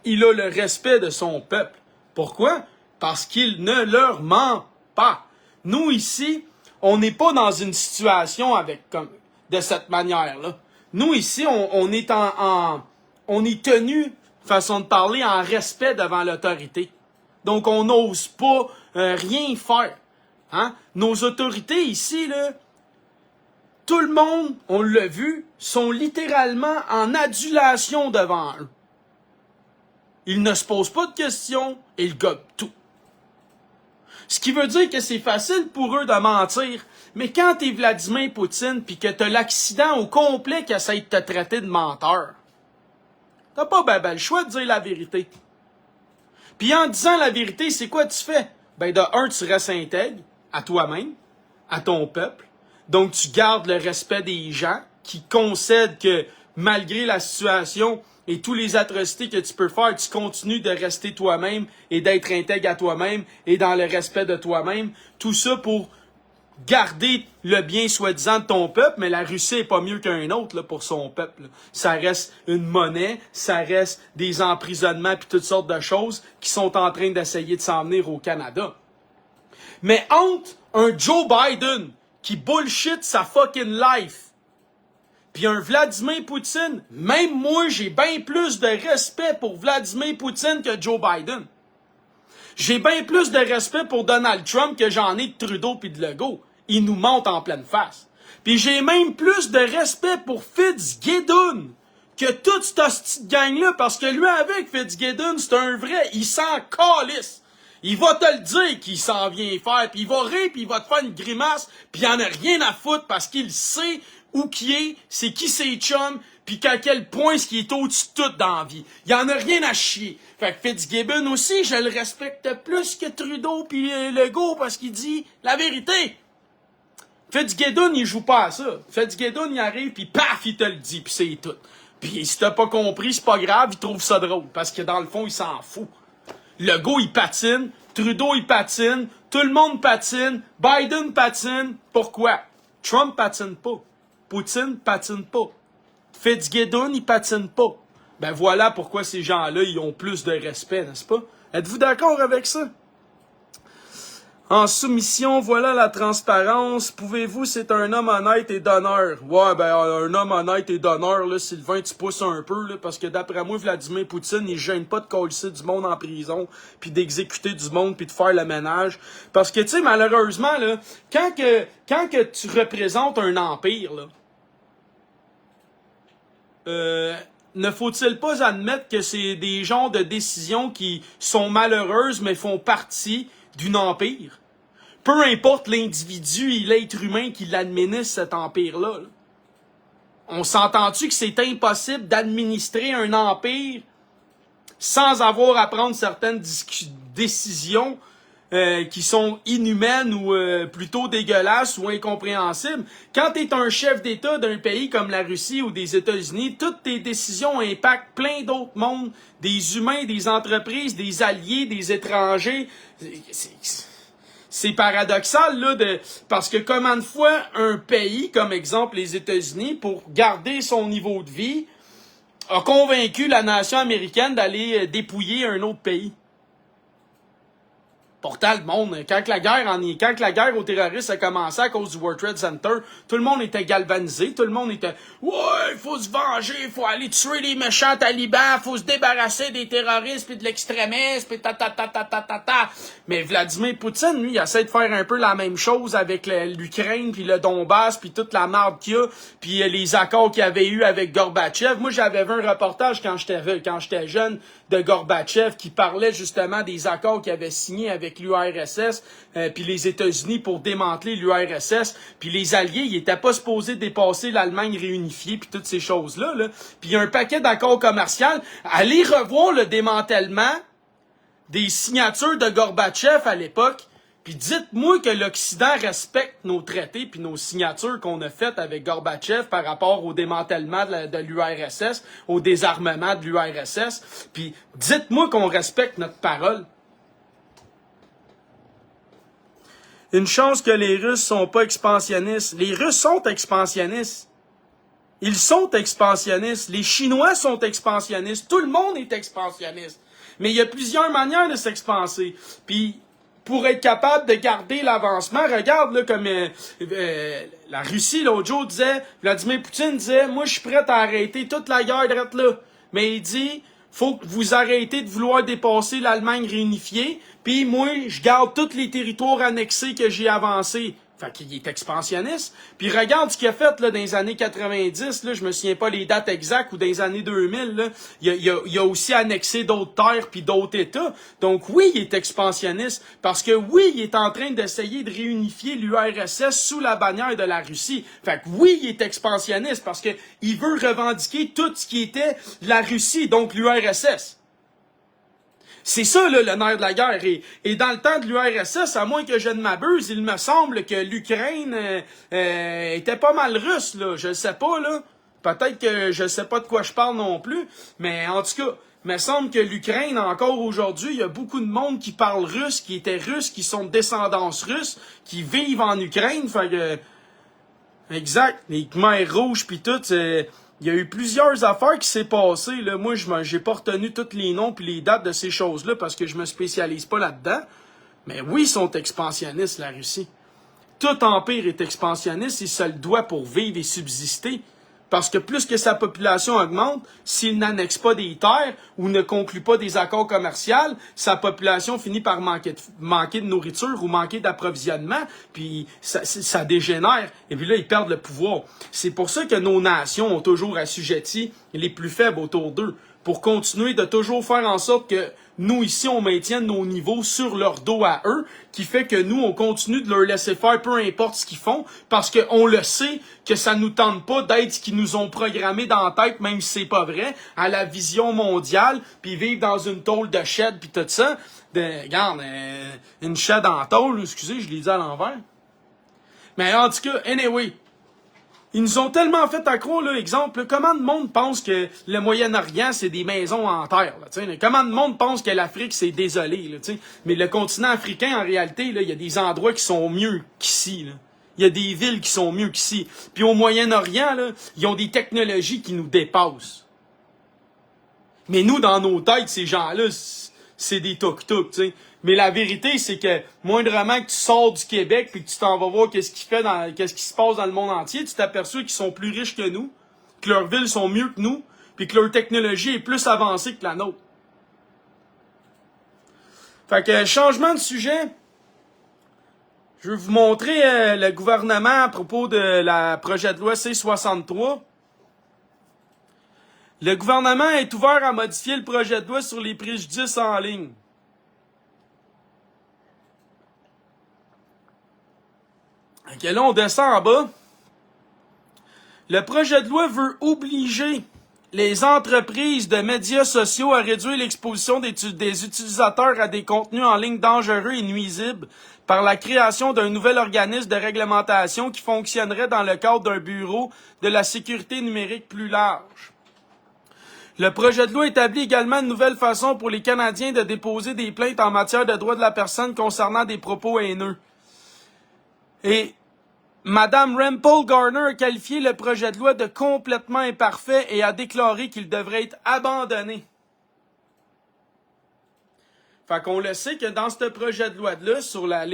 il a le respect de son peuple. Pourquoi? Parce qu'il ne leur ment pas. Nous, ici, on n'est pas dans une situation de cette manière-là. Nous, ici, on est tenu, façon de parler, en respect devant l'autorité. Donc, on n'ose pas rien faire. Hein? Nos autorités ici, là, tout le monde, on l'a vu, sont littéralement en adulation devant eux. Ils ne se posent pas de questions, ils gobent tout. Ce qui veut dire que c'est facile pour eux de mentir, mais quand t'es Vladimir Poutine pis que t'as l'accident au complet qui essaie de te traiter de menteur, t'as pas le choix de dire la vérité. Puis en disant la vérité, c'est quoi tu fais? De un, tu restes intègre à toi-même, à ton peuple. Donc tu gardes le respect des gens qui concèdent que malgré la situation et tous les atrocités que tu peux faire, tu continues de rester toi-même et d'être intègre à toi-même et dans le respect de toi-même. Tout ça pour garder le bien soi-disant de ton peuple, mais la Russie est pas mieux qu'un autre là, pour son peuple. Là. Ça reste une monnaie, ça reste des emprisonnements puis toutes sortes de choses qui sont en train d'essayer de s'en venir au Canada. Mais entre un Joe Biden qui bullshit sa fucking life puis un Vladimir Poutine, même moi, j'ai bien plus de respect pour Vladimir Poutine que Joe Biden. J'ai bien plus de respect pour Donald Trump que j'en ai de Trudeau puis de Legault. Il nous monte en pleine face. Puis j'ai même plus de respect pour Fitzgibbon que toute cette petite gang-là, parce que lui, avec Fitzgibbon, c'est un vrai, il s'en calisse. Il va te le dire qu'il s'en vient faire, puis il va rire, puis il va te faire une grimace, puis il en a rien à foutre parce qu'il sait où qui est, c'est qui ses chums, puis qu'à quel point ce qui est au-dessus de tout dans la vie. Il y en a rien à chier. Fait que Fitzgibbon aussi, je le respecte plus que Trudeau puis Legault parce qu'il dit la vérité. Fitzgibbon, il joue pas à ça. Fitzgibbon, il arrive puis paf, il te le dit puis c'est tout. Puis si t'as pas compris, c'est pas grave, il trouve ça drôle parce que dans le fond, il s'en fout. Legault, il patine, Trudeau, il patine, tout le monde patine, Biden patine. Pourquoi? Trump patine pas. Poutine patine pas. Fitzgibbon, il patine pas. Ben voilà pourquoi ces gens-là, ils ont plus de respect, n'est-ce pas? Êtes-vous d'accord avec ça? En soumission, voilà la transparence. Pouvez-vous, c'est un homme honnête et d'honneur. Ouais, ben un homme honnête et d'honneur, là, Sylvain, tu pousses un peu, là, parce que d'après moi, Vladimir Poutine, il gêne pas de coller du monde en prison, puis d'exécuter du monde, puis de faire le ménage. Parce que, tu sais, malheureusement, là, quand que tu représentes un empire, là, ne faut-il pas admettre que c'est des genres de décisions qui sont malheureuses, mais font partie d'un empire? Peu importe l'individu et l'être humain qui l'administre, cet empire-là. Là. On s'entend-tu que c'est impossible d'administrer un empire sans avoir à prendre certaines décisions qui sont inhumaines ou plutôt dégueulasses ou incompréhensibles? Quand tu es un chef d'État d'un pays comme la Russie ou des États-Unis, toutes tes décisions impactent plein d'autres mondes, des humains, des entreprises, des alliés, des étrangers. C'est paradoxal, là, parce que combien de fois un pays, comme exemple les États-Unis, pour garder son niveau de vie, a convaincu la nation américaine d'aller dépouiller un autre pays? Pourtant, le monde, quand la guerre aux terroristes a commencé à cause du World Trade Center, tout le monde était galvanisé, tout le monde était « Ouais, il faut se venger, il faut aller tuer les méchants talibans, il faut se débarrasser des terroristes puis de l'extrémisme, puis ta. » Mais Vladimir Poutine, lui, il essaie de faire un peu la même chose avec l'Ukraine, puis le Donbass, puis toute la merde qu'il y a, puis les accords qu'il y avait eu avec Gorbatchev. Moi, j'avais vu un reportage quand j'étais jeune de Gorbatchev qui parlait justement des accords qu'il avait signés avec l'URSS puis les États-Unis pour démanteler l'URSS, puis les Alliés, ils étaient pas supposés dépasser l'Allemagne réunifiée puis toutes ces choses-là. Là. Puis il y a un paquet d'accords commerciaux. Allez revoir le démantèlement des signatures de Gorbatchev à l'époque, puis dites-moi que l'Occident respecte nos traités puis nos signatures qu'on a faites avec Gorbatchev par rapport au démantèlement de l'URSS, au désarmement de l'URSS, puis dites-moi qu'on respecte notre parole. Une chance que les Russes sont pas expansionnistes. Les Russes sont expansionnistes. Ils sont expansionnistes. Les Chinois sont expansionnistes. Tout le monde est expansionniste. Mais il y a plusieurs manières de s'expanser. Puis, pour être capable de garder l'avancement, regarde là comme la Russie, l'autre jour, disait, Vladimir Poutine disait, moi je suis prêt à arrêter toute la guerre drette là. Mais il dit, faut que vous arrêtez de vouloir dépasser l'Allemagne réunifiée, puis moi, je garde tous les territoires annexés que j'ai avancés. Fait qu'il est expansionniste. Puis regarde ce qu'il a fait là, dans les années 90, là, je me souviens pas les dates exactes, ou dans les années 2000, là, il a aussi annexé d'autres terres puis d'autres États. Donc oui, il est expansionniste, parce que oui, il est en train d'essayer de réunifier l'URSS sous la bannière de la Russie. Fait que oui, il est expansionniste, parce que il veut revendiquer tout ce qui était la Russie, donc l'URSS. C'est ça, là, le nerf de la guerre. Et dans le temps de l'URSS, à moins que je ne m'abuse, il me semble que l'Ukraine était pas mal russe, là. Je sais pas, là. Peut-être que je sais pas de quoi je parle non plus. Mais en tout cas, il me semble que l'Ukraine, encore aujourd'hui, il y a beaucoup de monde qui parle russe, qui étaient russes, qui sont de descendance russe, qui vivent en Ukraine. Fait que... Exact. Les Khmers rouges pis tout, il y a eu plusieurs affaires qui s'est passées. Là. Moi, j'ai pas retenu tous les noms puis les dates de ces choses-là parce que je me spécialise pas là-dedans. Mais oui, ils sont expansionnistes, la Russie. Tout empire est expansionniste, il se le doit pour vivre et subsister. Parce que plus que sa population augmente, s'il n'annexe pas des terres ou ne conclut pas des accords commerciaux, sa population finit par manquer de nourriture ou manquer d'approvisionnement, puis ça dégénère, et puis là, ils perdent le pouvoir. C'est pour ça que nos nations ont toujours assujetti les plus faibles autour d'eux, pour continuer de toujours faire en sorte que nous ici, on maintienne nos niveaux sur leur dos à eux, qui fait que nous, on continue de leur laisser faire peu importe ce qu'ils font, parce qu'on le sait que ça nous tente pas d'être ce qu'ils nous ont programmé dans la tête, même si c'est pas vrai, à la vision mondiale, puis vivre dans une tôle de shed, puis tout ça. Regarde, une shed en tôle, excusez, je l'ai dit à l'envers. Mais en tout cas, anyway, ils nous ont tellement fait à croire, là, exemple, là, comment le monde pense que le Moyen-Orient, c'est des maisons en terre, là, comment le monde pense que l'Afrique, c'est désolé, là, mais le continent africain, en réalité, là, il y a des endroits qui sont mieux qu'ici, là. Il y a des villes qui sont mieux qu'ici. Puis au Moyen-Orient, là, ils ont des technologies qui nous dépassent. Mais nous, dans nos têtes, ces gens-là, c'est des tuk-tuk, tu sais. Mais la vérité, c'est que moindrement que tu sors du Québec puis que tu t'en vas voir qu'est-ce qui se passe dans le monde entier, tu t'aperçois qu'ils sont plus riches que nous, que leurs villes sont mieux que nous, puis que leur technologie est plus avancée que la nôtre. Fait que changement de sujet. Je vais vous montrer le gouvernement à propos de la projet de loi C-63. Le gouvernement est ouvert à modifier le projet de loi sur les préjudices en ligne. Ok, là, on descend en bas. Le projet de loi veut obliger les entreprises de médias sociaux à réduire l'exposition des utilisateurs à des contenus en ligne dangereux et nuisibles par la création d'un nouvel organisme de réglementation qui fonctionnerait dans le cadre d'un bureau de la sécurité numérique plus large. Le projet de loi établit également une nouvelle façon pour les Canadiens de déposer des plaintes en matière de droits de la personne concernant des propos haineux. Et Mme Rempel Garner a qualifié le projet de loi de complètement imparfait et a déclaré qu'il devrait être abandonné. Fait qu'on le sait que dans ce projet de loi-là, sur la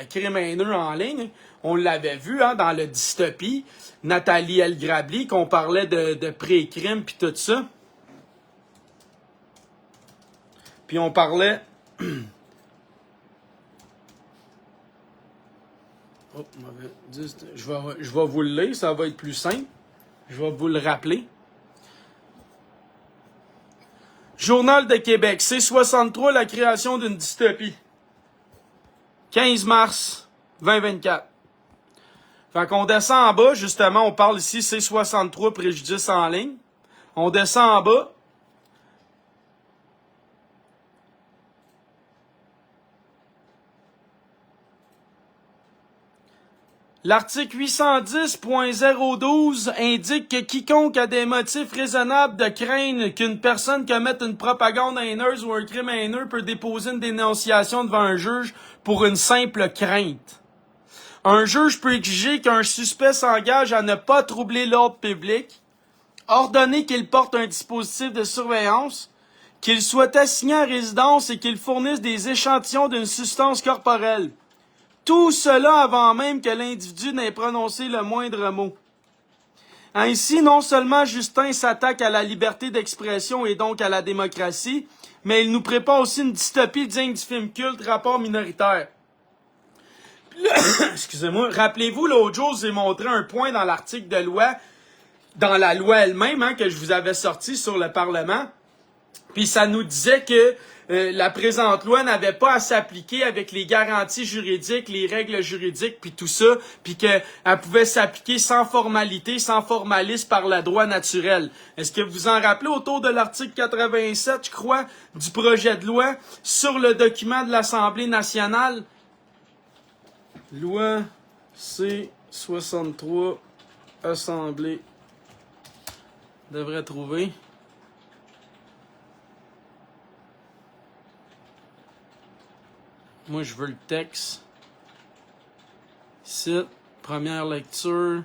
crime haineux en ligne, on l'avait vu hein, dans le dystopie, Nathalie El Grabli, qu'on parlait de pré-crime puis tout ça. Puis on parlait... Oh, je vais vous le lire, ça va être plus simple. Je vais vous le rappeler. Journal de Québec, C-63, la création d'une dystopie. 15 mars 2024. Fait qu'on descend en bas, justement, on parle ici C-63, préjudice en ligne. On descend en bas. L'article 810.012 indique que quiconque a des motifs raisonnables de craindre qu'une personne commette une propagande haineuse ou un crime haineux peut déposer une dénonciation devant un juge pour une simple crainte. Un juge peut exiger qu'un suspect s'engage à ne pas troubler l'ordre public, ordonner qu'il porte un dispositif de surveillance, qu'il soit assigné à résidence et qu'il fournisse des échantillons d'une substance corporelle. Tout cela avant même que l'individu n'ait prononcé le moindre mot. Ainsi, non seulement Justin s'attaque à la liberté d'expression et donc à la démocratie, mais il nous prépare aussi une dystopie digne du film culte Rapport minoritaire. Excusez-moi, rappelez-vous, l'autre jour, j'ai montré un point dans l'article de loi, dans la loi elle-même, hein, que je vous avais sorti sur le Parlement, puis ça nous disait que la présente loi n'avait pas à s'appliquer avec les garanties juridiques, les règles juridiques, puis tout ça, puis qu'elle pouvait s'appliquer sans formalité, sans formalisme par le droit naturel. Est-ce que vous en rappelez autour de l'article 87, je crois, du projet de loi sur le document de l'Assemblée nationale? Loi C-63, Assemblée. Devrait trouver. Moi, je veux le texte. Site, première lecture.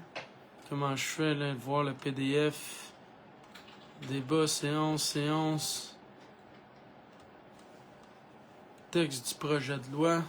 Comment je fais, là, voir le PDF. Débat, séance. Texte du projet de loi.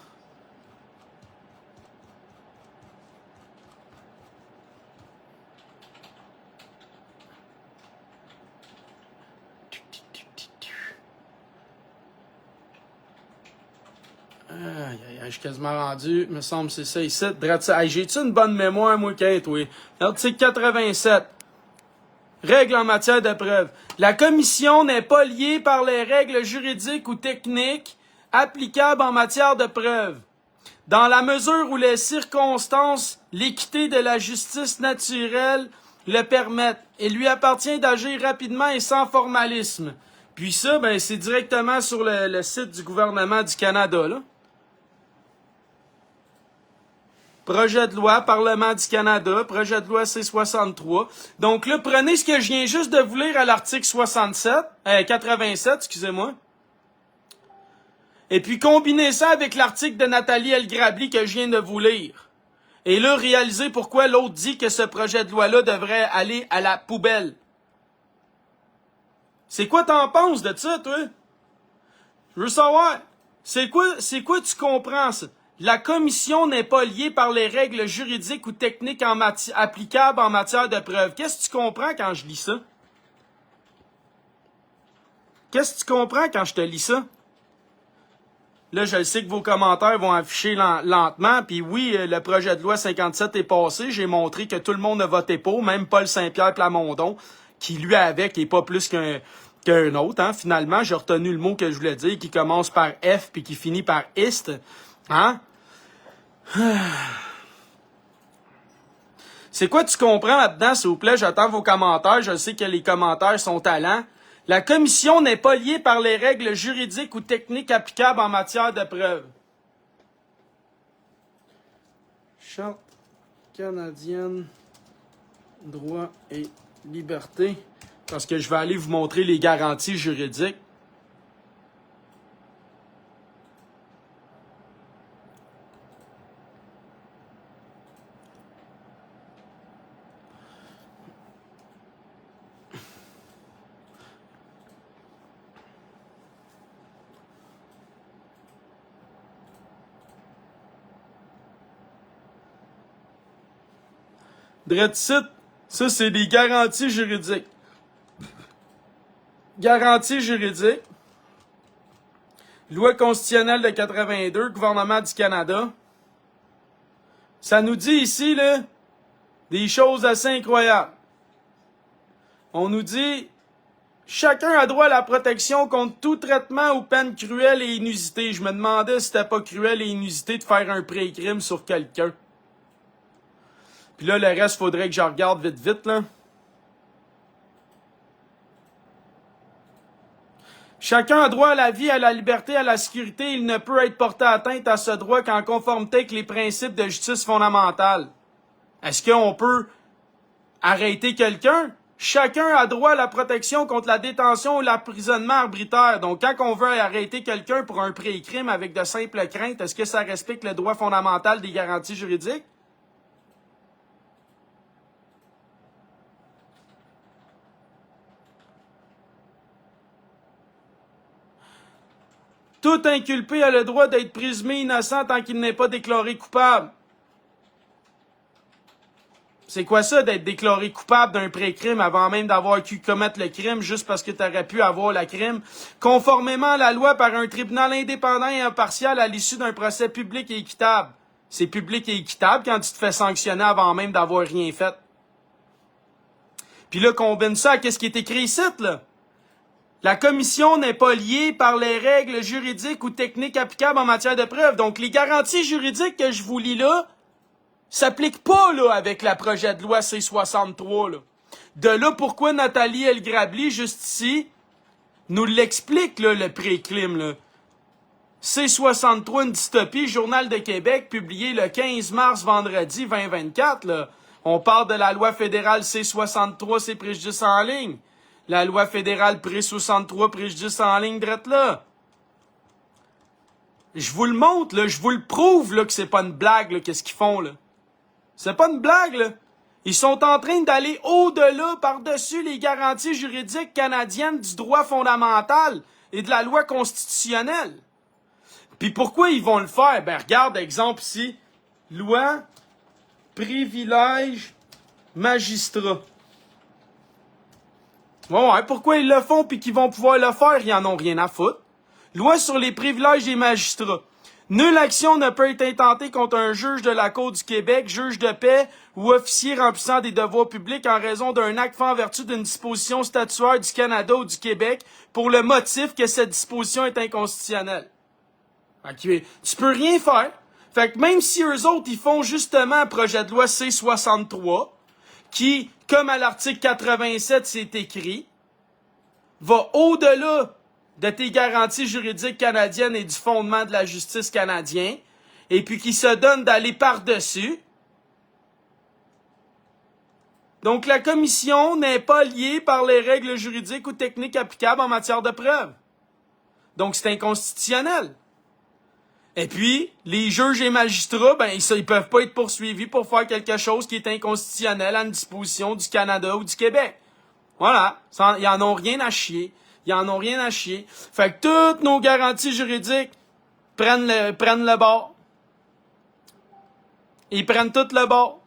Je suis quasiment rendu, me semble c'est ça ici. Hey, j'ai-tu une bonne mémoire, moi, Kate, oui. Article 87. Règles en matière de preuve. La commission n'est pas liée par les règles juridiques ou techniques applicables en matière de preuve. Dans la mesure où les circonstances, l'équité de la justice naturelle le permettent, il lui appartient d'agir rapidement et sans formalisme. Puis ça, ben, c'est directement sur le site du gouvernement du Canada, là. Projet de loi, Parlement du Canada, projet de loi C-63. Donc là, prenez ce que je viens juste de vous lire à l'article 87, excusez-moi. Et puis combinez ça avec l'article de Nathalie El-Grabli que je viens de vous lire. Et là, réalisez pourquoi l'autre dit que ce projet de loi-là devrait aller à la poubelle. C'est quoi t'en penses de ça, toi? Je veux savoir. C'est quoi tu comprends, ça? La commission n'est pas liée par les règles juridiques ou techniques applicables en matière de preuve. Qu'est-ce que tu comprends quand je lis ça? Qu'est-ce que tu comprends quand je te lis ça? Là, je le sais que vos commentaires vont afficher lentement. Puis oui, le projet de loi 57 est passé. J'ai montré que tout le monde a voté pour, même Paul Saint-Pierre Plamondon, qui lui avec est pas plus qu'un autre. Hein. Finalement, j'ai retenu le mot que je voulais dire, qui commence par F puis qui finit par ist. Hein? C'est quoi tu comprends là-dedans, s'il vous plaît? J'attends vos commentaires. Je sais que les commentaires sont talents. La commission n'est pas liée par les règles juridiques ou techniques applicables en matière de preuve. Charte canadienne, droit et liberté. Parce que je vais aller vous montrer les garanties juridiques. Dreadsit, ça c'est des garanties juridiques. Garanties juridiques. Loi constitutionnelle de 82, gouvernement du Canada. Ça nous dit ici, là, des choses assez incroyables. On nous dit, chacun a droit à la protection contre tout traitement ou peine cruelle et inusitée. Je me demandais si c'était pas cruel et inusité de faire un pré-crime sur quelqu'un. Puis là, le reste, faudrait que je regarde vite, là. Chacun a droit à la vie, à la liberté, à la sécurité. Il ne peut être porté atteinte à ce droit qu'en conformité avec les principes de justice fondamentale. Est-ce qu'on peut arrêter quelqu'un? Chacun a droit à la protection contre la détention ou l'emprisonnement arbitraire. Donc, quand on veut arrêter quelqu'un pour un pré-crime avec de simples craintes, est-ce que ça respecte le droit fondamental des garanties juridiques? Tout inculpé a le droit d'être présumé innocent tant qu'il n'est pas déclaré coupable. C'est quoi ça, d'être déclaré coupable d'un pré-crime avant même d'avoir pu commettre le crime juste parce que tu aurais pu avoir le crime? Conformément à la loi par un tribunal indépendant et impartial à l'issue d'un procès public et équitable. C'est public et équitable quand tu te fais sanctionner avant même d'avoir rien fait. Puis là, combine ça à qu'est-ce qui est écrit ici, là? La commission n'est pas liée par les règles juridiques ou techniques applicables en matière de preuve. Donc, les garanties juridiques que je vous lis là, s'appliquent pas là avec la projet de loi C-63. Là. De là pourquoi Nathalie El-Grabli, juste ici, nous l'explique, là, le pré-crime. Là. C-63, une dystopie, Journal de Québec, publié le 15 mars, vendredi 2024. Là. On parle de la loi fédérale C-63, c'est préjudice en ligne. La loi fédérale Pré-63, préjudice en ligne, drette là. Je vous le montre, là, je vous le prouve là, que c'est pas une blague, là, qu'est-ce qu'ils font, là. C'est pas une blague, là. Ils sont en train d'aller au-delà, par-dessus les garanties juridiques canadiennes du droit fondamental et de la loi constitutionnelle. Puis pourquoi ils vont le faire? Ben, regarde, exemple ici. Loi, privilège, magistrat. Ouais, pourquoi ils le font puis qu'ils vont pouvoir le faire? Ils en ont rien à foutre. Loi sur les privilèges des magistrats. Nulle action ne peut être intentée contre un juge de la Cour du Québec, juge de paix ou officier remplissant des devoirs publics en raison d'un acte fait en vertu d'une disposition statutaire du Canada ou du Québec pour le motif que cette disposition est inconstitutionnelle. Okay. Tu peux rien faire. Fait que même si eux autres, ils font justement un projet de loi C-63, qui, comme à l'article 87, c'est écrit, va au-delà de tes garanties juridiques canadiennes et du fondement de la justice canadien, et puis qui se donne d'aller par-dessus. Donc la commission n'est pas liée par les règles juridiques ou techniques applicables en matière de preuve. Donc c'est inconstitutionnel. Et puis, les juges et magistrats, ben, ils peuvent pas être poursuivis pour faire quelque chose qui est inconstitutionnel à une disposition du Canada ou du Québec. Voilà. Ils en ont rien à chier. Ils en ont rien à chier. Fait que toutes nos garanties juridiques prennent le bord. Ils prennent tout le bord.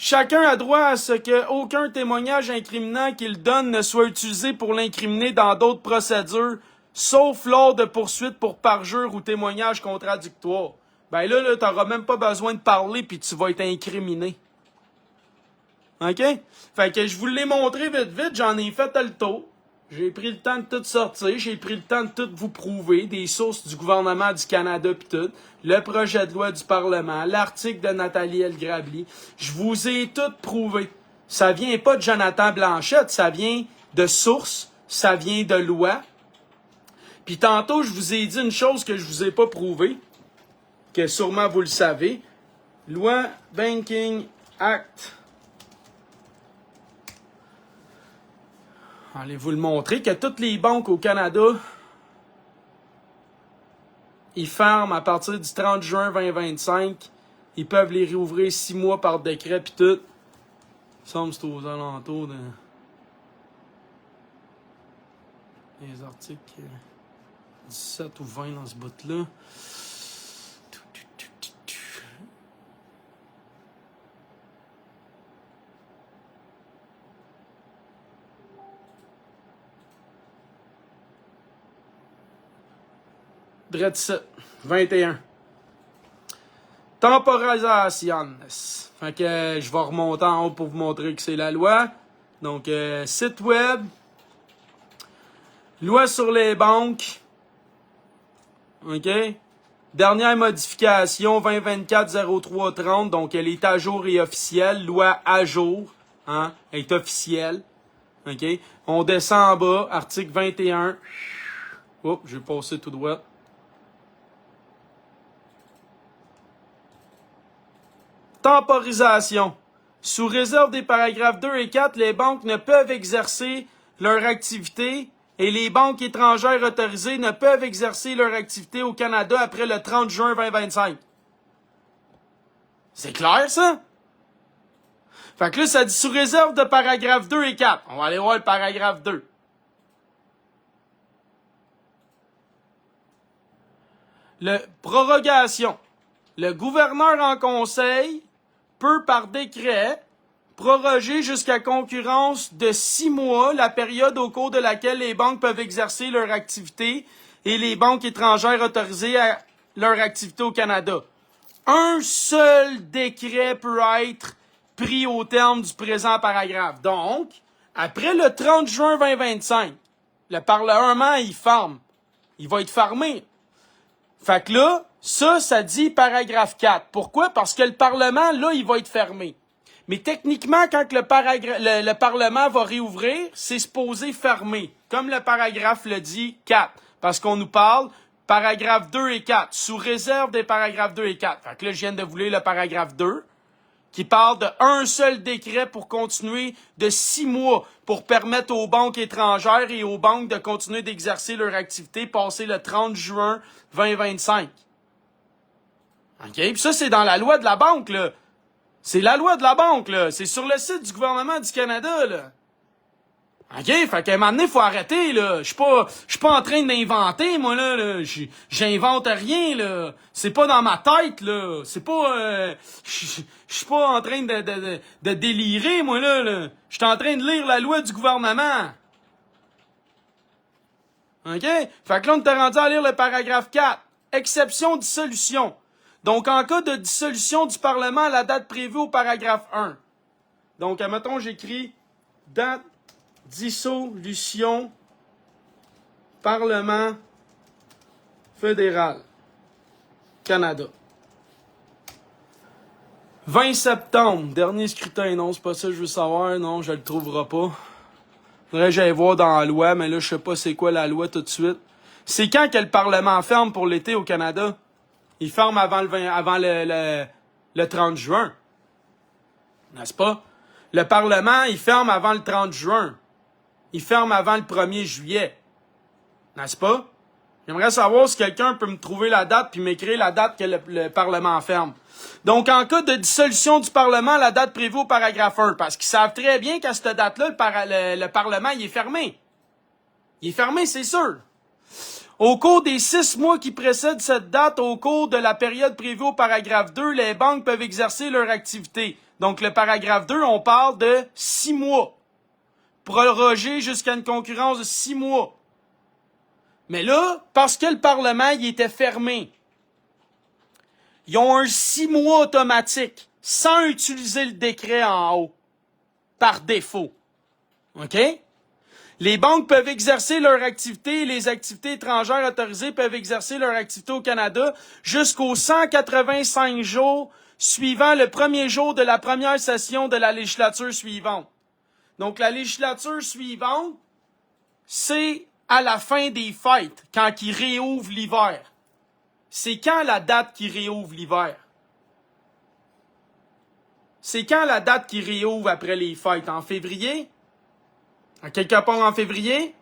Chacun a droit à ce qu'aucun témoignage incriminant qu'il donne ne soit utilisé pour l'incriminer dans d'autres procédures, sauf lors de poursuites pour parjure ou témoignage contradictoire. Ben là, t'auras même pas besoin de parler puis tu vas être incriminé. OK? Fait que je vous l'ai montré vite, j'en ai fait le tour. J'ai pris le temps de tout sortir, j'ai pris le temps de tout vous prouver, des sources du gouvernement du Canada pis tout, le projet de loi du Parlement, l'article de Nathalie El-Grabli. Je vous ai tout prouvé. Ça vient pas de Jonathan Blanchette, ça vient de sources, ça vient de loi. Puis tantôt, je vous ai dit une chose que je vous ai pas prouvée, que sûrement vous le savez. Loi Banking Act. Allez-vous le montrer que toutes les banques au Canada, ils ferment à partir du 30 juin 2025. Ils peuvent les réouvrir 6 mois par décret pis tout. Il semble que c'est aux alentours de... les articles 17 ou 20 dans ce bout-là. Drette 21. Temporisation. Fait que je vais remonter en haut pour vous montrer que c'est la loi. Donc, site web. Loi sur les banques. OK? Dernière modification, 2024-0330. Donc, elle est à jour et officielle. Loi à jour. Hein? Elle est officielle. OK? On descend en bas. Article 21. Oups, j'ai passé tout droit. Temporisation. Sous réserve des paragraphes 2 et 4, les banques ne peuvent exercer leur activité et les banques étrangères autorisées ne peuvent exercer leur activité au Canada après le 30 juin 2025. C'est clair, ça? Fait que là, ça dit sous réserve de paragraphes 2 et 4. On va aller voir le paragraphe 2. Prorogation. Le gouverneur en conseil peut, par décret, proroger jusqu'à concurrence de 6 mois la période au cours de laquelle les banques peuvent exercer leur activité et les banques étrangères autorisées à leur activité au Canada. Un seul décret peut être pris au terme du présent paragraphe. Donc, après le 30 juin 2025, le Parlement, il ferme. Il va être fermé. Fait que là, ça dit paragraphe 4. Pourquoi? Parce que le Parlement, là, il va être fermé. Mais techniquement, quand le Parlement va réouvrir, c'est supposé fermer. Comme le paragraphe le dit, 4. Parce qu'on nous parle, paragraphe 2 et 4. Sous réserve des paragraphes 2 et 4. Fait que là, je viens de vous lire le paragraphe 2. Qui parle de un seul décret pour continuer de 6 mois pour permettre aux banques étrangères et aux banques de continuer d'exercer leur activité passé le 30 juin 2025. OK? Puis ça, c'est dans la loi de la banque, là. C'est la loi de la banque, là. C'est sur le site du gouvernement du Canada, là. OK? Fait qu'à un moment donné, faut arrêter, là. Je suis pas en train d'inventer, moi, là. J'invente rien, là. C'est pas dans ma tête, là. C'est pas... je suis pas en train de délirer, moi, là. Je suis en train de lire la loi du gouvernement. OK? Fait que là, on était rendu à lire le paragraphe 4. Exception dissolution. Donc, en cas de dissolution du Parlement à la date prévue au paragraphe 1. Donc, admettons, j'écris date dissolution Parlement fédéral Canada. 20 septembre, dernier scrutin. Non, c'est pas ça que je veux savoir. Non, je le trouverai pas. Faudrait que j'aille voir dans la loi, mais là, je sais pas c'est quoi la loi tout de suite. C'est quand que le Parlement ferme pour l'été au Canada? Il ferme avant le 30 juin. N'est-ce pas? Le Parlement, il ferme avant le 30 juin. Il ferme avant le 1er juillet. N'est-ce pas? J'aimerais savoir si quelqu'un peut me trouver la date puis m'écrire la date que le Parlement ferme. Donc, en cas de dissolution du Parlement, la date prévue au paragraphe 1, parce qu'ils savent très bien qu'à cette date-là, le Parlement, il est fermé. Il est fermé, c'est sûr. Au cours des 6 mois qui précèdent cette date, au cours de la période prévue au paragraphe 2, les banques peuvent exercer leur activité. Donc, le paragraphe 2, on parle de 6 mois. Prorogé jusqu'à une concurrence de 6 mois. Mais là, parce que le Parlement, il était fermé, ils ont un 6 mois automatique, sans utiliser le décret en haut, par défaut. OK? Les banques peuvent exercer leur activité, les activités étrangères autorisées peuvent exercer leur activité au Canada jusqu'aux 185 jours suivant le premier jour de la première session de la législature suivante. Donc, la législature suivante, c'est à la fin des fêtes, quand ils réouvrent l'hiver. C'est quand la date qui réouvre l'hiver? C'est quand la date qui réouvre après les fêtes? En février? À quelque part en février?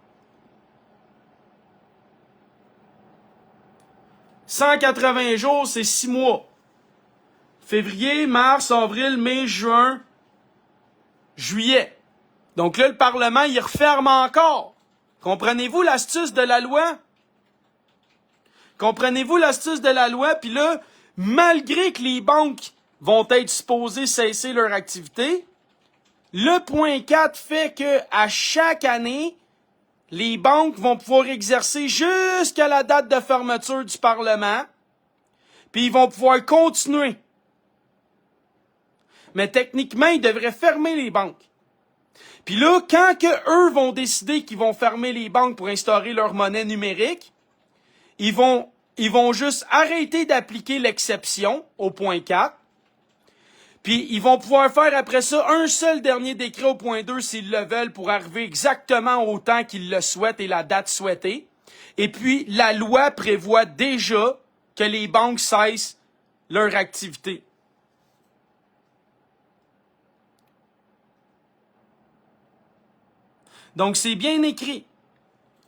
180 jours, c'est 6 mois. Février, mars, avril, mai, juin, juillet. Donc là, le Parlement, il referme encore. Comprenez-vous l'astuce de la loi? Comprenez-vous l'astuce de la loi? Puis là, malgré que les banques vont être supposées cesser leur activité, le point 4 fait que à chaque année, les banques vont pouvoir exercer jusqu'à la date de fermeture du Parlement, puis ils vont pouvoir continuer. Mais techniquement, ils devraient fermer les banques. Puis là, quand que eux vont décider qu'ils vont fermer les banques pour instaurer leur monnaie numérique, ils vont juste arrêter d'appliquer l'exception au point 4. Puis ils vont pouvoir faire après ça un seul dernier décret au point 2 s'ils le veulent pour arriver exactement au temps qu'ils le souhaitent et la date souhaitée. Et puis la loi prévoit déjà que les banques cessent leur activité. Donc, c'est bien écrit.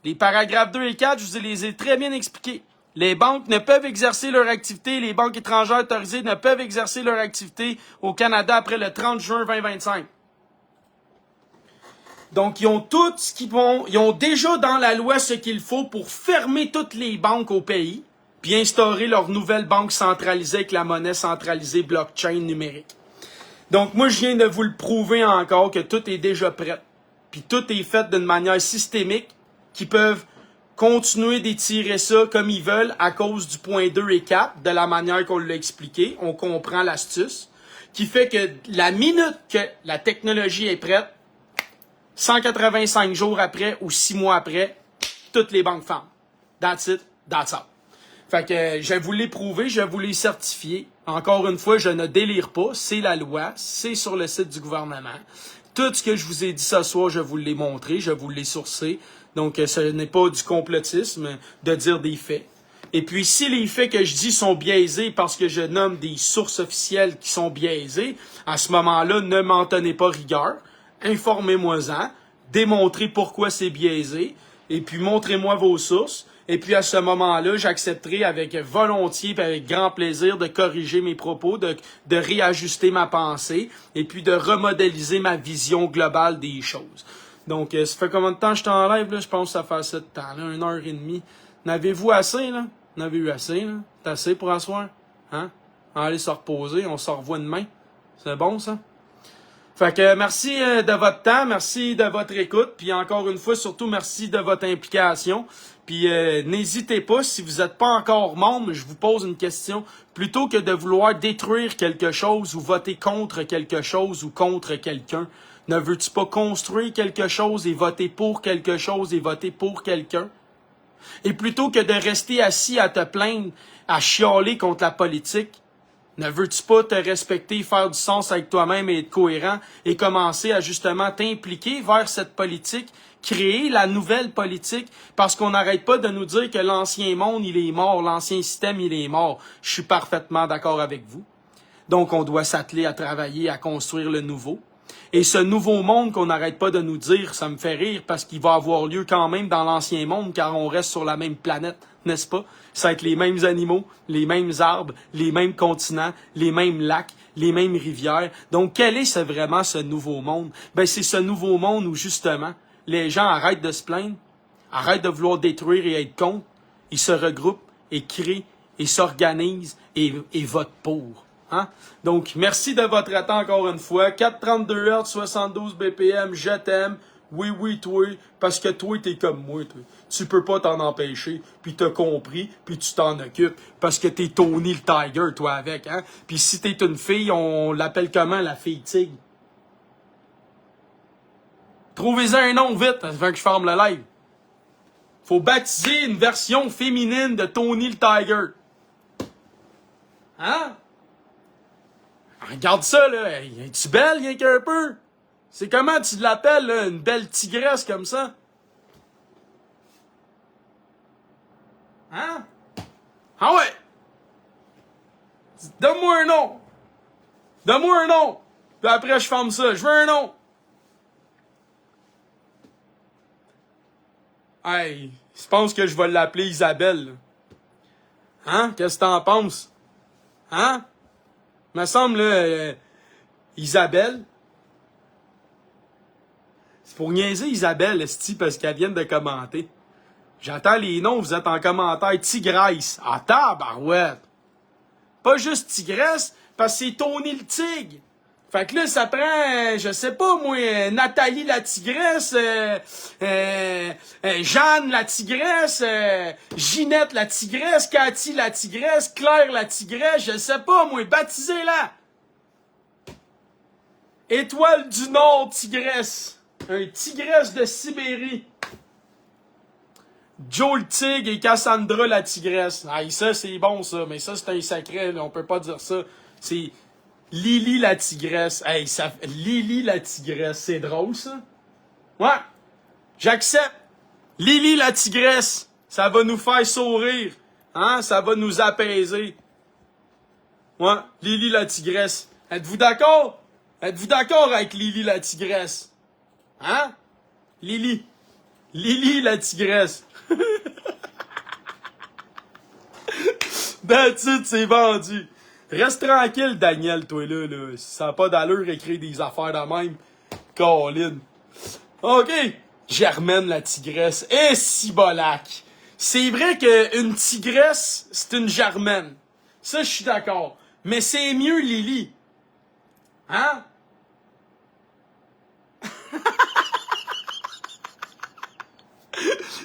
Les paragraphes 2 et 4, je vous les ai très bien expliqués. Les banques ne peuvent exercer leur activité, les banques étrangères autorisées ne peuvent exercer leur activité au Canada après le 30 juin 2025. Donc, ils ont tout ce qu'ils vont, ils ont déjà dans la loi ce qu'il faut pour fermer toutes les banques au pays, puis instaurer leur nouvelle banque centralisée avec la monnaie centralisée blockchain numérique. Donc, moi, je viens de vous le prouver encore que tout est déjà prêt. Puis tout est fait d'une manière systémique, qui peuvent continuer d'étirer ça comme ils veulent à cause du point 2 et 4, de la manière qu'on l'a expliqué. On comprend l'astuce. Qui fait que la minute que la technologie est prête, 185 jours après ou 6 mois après, toutes les banques ferment. That's it, that's all. Fait que je vous l'ai prouvé, je vous l'ai certifié. Encore une fois, je ne délire pas, c'est la loi, c'est sur le site du gouvernement. Tout ce que je vous ai dit ce soir, je vous l'ai montré, je vous l'ai sourcé. Donc, ce n'est pas du complotisme de dire des faits. Et puis, si les faits que je dis sont biaisés parce que je nomme des sources officielles qui sont biaisées, à ce moment-là, ne m'en tenez pas rigueur. Informez-moi-en, démontrez pourquoi c'est biaisé, et puis montrez-moi vos sources. Et puis, à ce moment-là, j'accepterai avec volontiers et avec grand plaisir de corriger mes propos, de réajuster ma pensée, et puis de remodéliser ma vision globale des choses. Donc, ça fait combien de temps que je suis en live, là? Je pense que ça fait ça de temps, là, 1h30. N'avez-vous assez, là? N'avez eu assez, là? T'as assez pour asseoir? Hein? Allez se reposer, on se revoit demain. C'est bon, ça? Fait que merci de votre temps, merci de votre écoute, puis encore une fois, surtout merci de votre implication. Puis n'hésitez pas, si vous n'êtes pas encore membre, je vous pose une question. Plutôt que de vouloir détruire quelque chose ou voter contre quelque chose ou contre quelqu'un, ne veux-tu pas construire quelque chose et voter pour quelque chose et voter pour quelqu'un? Et plutôt que de rester assis à te plaindre, à chialer contre la politique, ne veux-tu pas te respecter, faire du sens avec toi-même et être cohérent et commencer à justement t'impliquer vers cette politique, créer la nouvelle politique, parce qu'on n'arrête pas de nous dire que l'ancien monde, il est mort, l'ancien système, il est mort. Je suis parfaitement d'accord avec vous. Donc, on doit s'atteler à travailler, à construire le nouveau. Et ce nouveau monde qu'on n'arrête pas de nous dire, ça me fait rire parce qu'il va avoir lieu quand même dans l'ancien monde car on reste sur la même planète, n'est-ce pas? Ça va être les mêmes animaux, les mêmes arbres, les mêmes continents, les mêmes lacs, les mêmes rivières. Donc, quel est vraiment ce nouveau monde? Ben, c'est ce nouveau monde où justement, les gens arrêtent de se plaindre, arrêtent de vouloir détruire et être contre, ils se regroupent et créent et s'organisent et votent pour. Hein? Donc, merci de votre temps encore une fois. 432 Hz, 72 BPM, je t'aime. Oui, toi, parce que toi, t'es comme moi. Toi. Tu peux pas t'en empêcher, puis t'as compris, puis tu t'en occupes, parce que t'es Tony le Tiger, toi, avec. Hein? Puis si t'es une fille, on l'appelle comment, la fille tigre? Trouvez-en un nom vite, avant que je ferme le live. Faut baptiser une version féminine de Tony le Tiger. Hein? Regarde ça, là. Es-tu belle, rien qu'un peu? C'est comment tu l'appelles, là, une belle tigresse comme ça? Hein? Ah ouais! Donne-moi un nom! Donne-moi un nom! Puis après, je ferme ça. Je veux un nom! Hey, je pense que je vais l'appeler Isabelle. Là. Hein? Qu'est-ce que t'en penses? Hein? Me semble, là, Isabelle. C'est pour niaiser Isabelle, esti, parce qu'elle vient de commenter. J'attends les noms, vous êtes en commentaire. Tigresse. Ah, tabarouette. Pas juste Tigresse, parce que c'est Tony le Tigre. Fait que là, ça prend, je sais pas, moi, Nathalie la Tigresse, Jeanne la Tigresse, Ginette la Tigresse, Cathy la Tigresse, Claire la Tigresse, je sais pas, moi, baptisez-la. Étoile du Nord Tigresse. Un Tigresse de Sibérie. Joe le Tigre et Cassandra la Tigresse. Ah, ça, c'est bon, ça, mais ça, c'est un sacré, là, on peut pas dire ça. C'est Lily la Tigresse. Hey, ça... Lily la Tigresse, c'est drôle, ça? Ouais, j'accepte. Lily la Tigresse, ça va nous faire sourire. Hein? Ça va nous apaiser. Ouais, Lily la Tigresse. Êtes-vous d'accord? Êtes-vous d'accord avec Lily la Tigresse? Hein? Lily. Lily la Tigresse. That's it, c'est vendu. Reste tranquille, Daniel, toi, là. Ça n'a pas d'allure écrire des affaires de même. Colin. OK. Germaine, la tigresse. Et cibolac. C'est vrai qu'une tigresse, c'est une germaine. Ça, je suis d'accord. Mais c'est mieux Lily. Hein?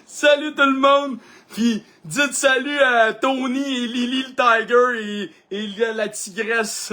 Salut tout le monde! Puis dites salut à Tony et Lily le Tiger et la tigresse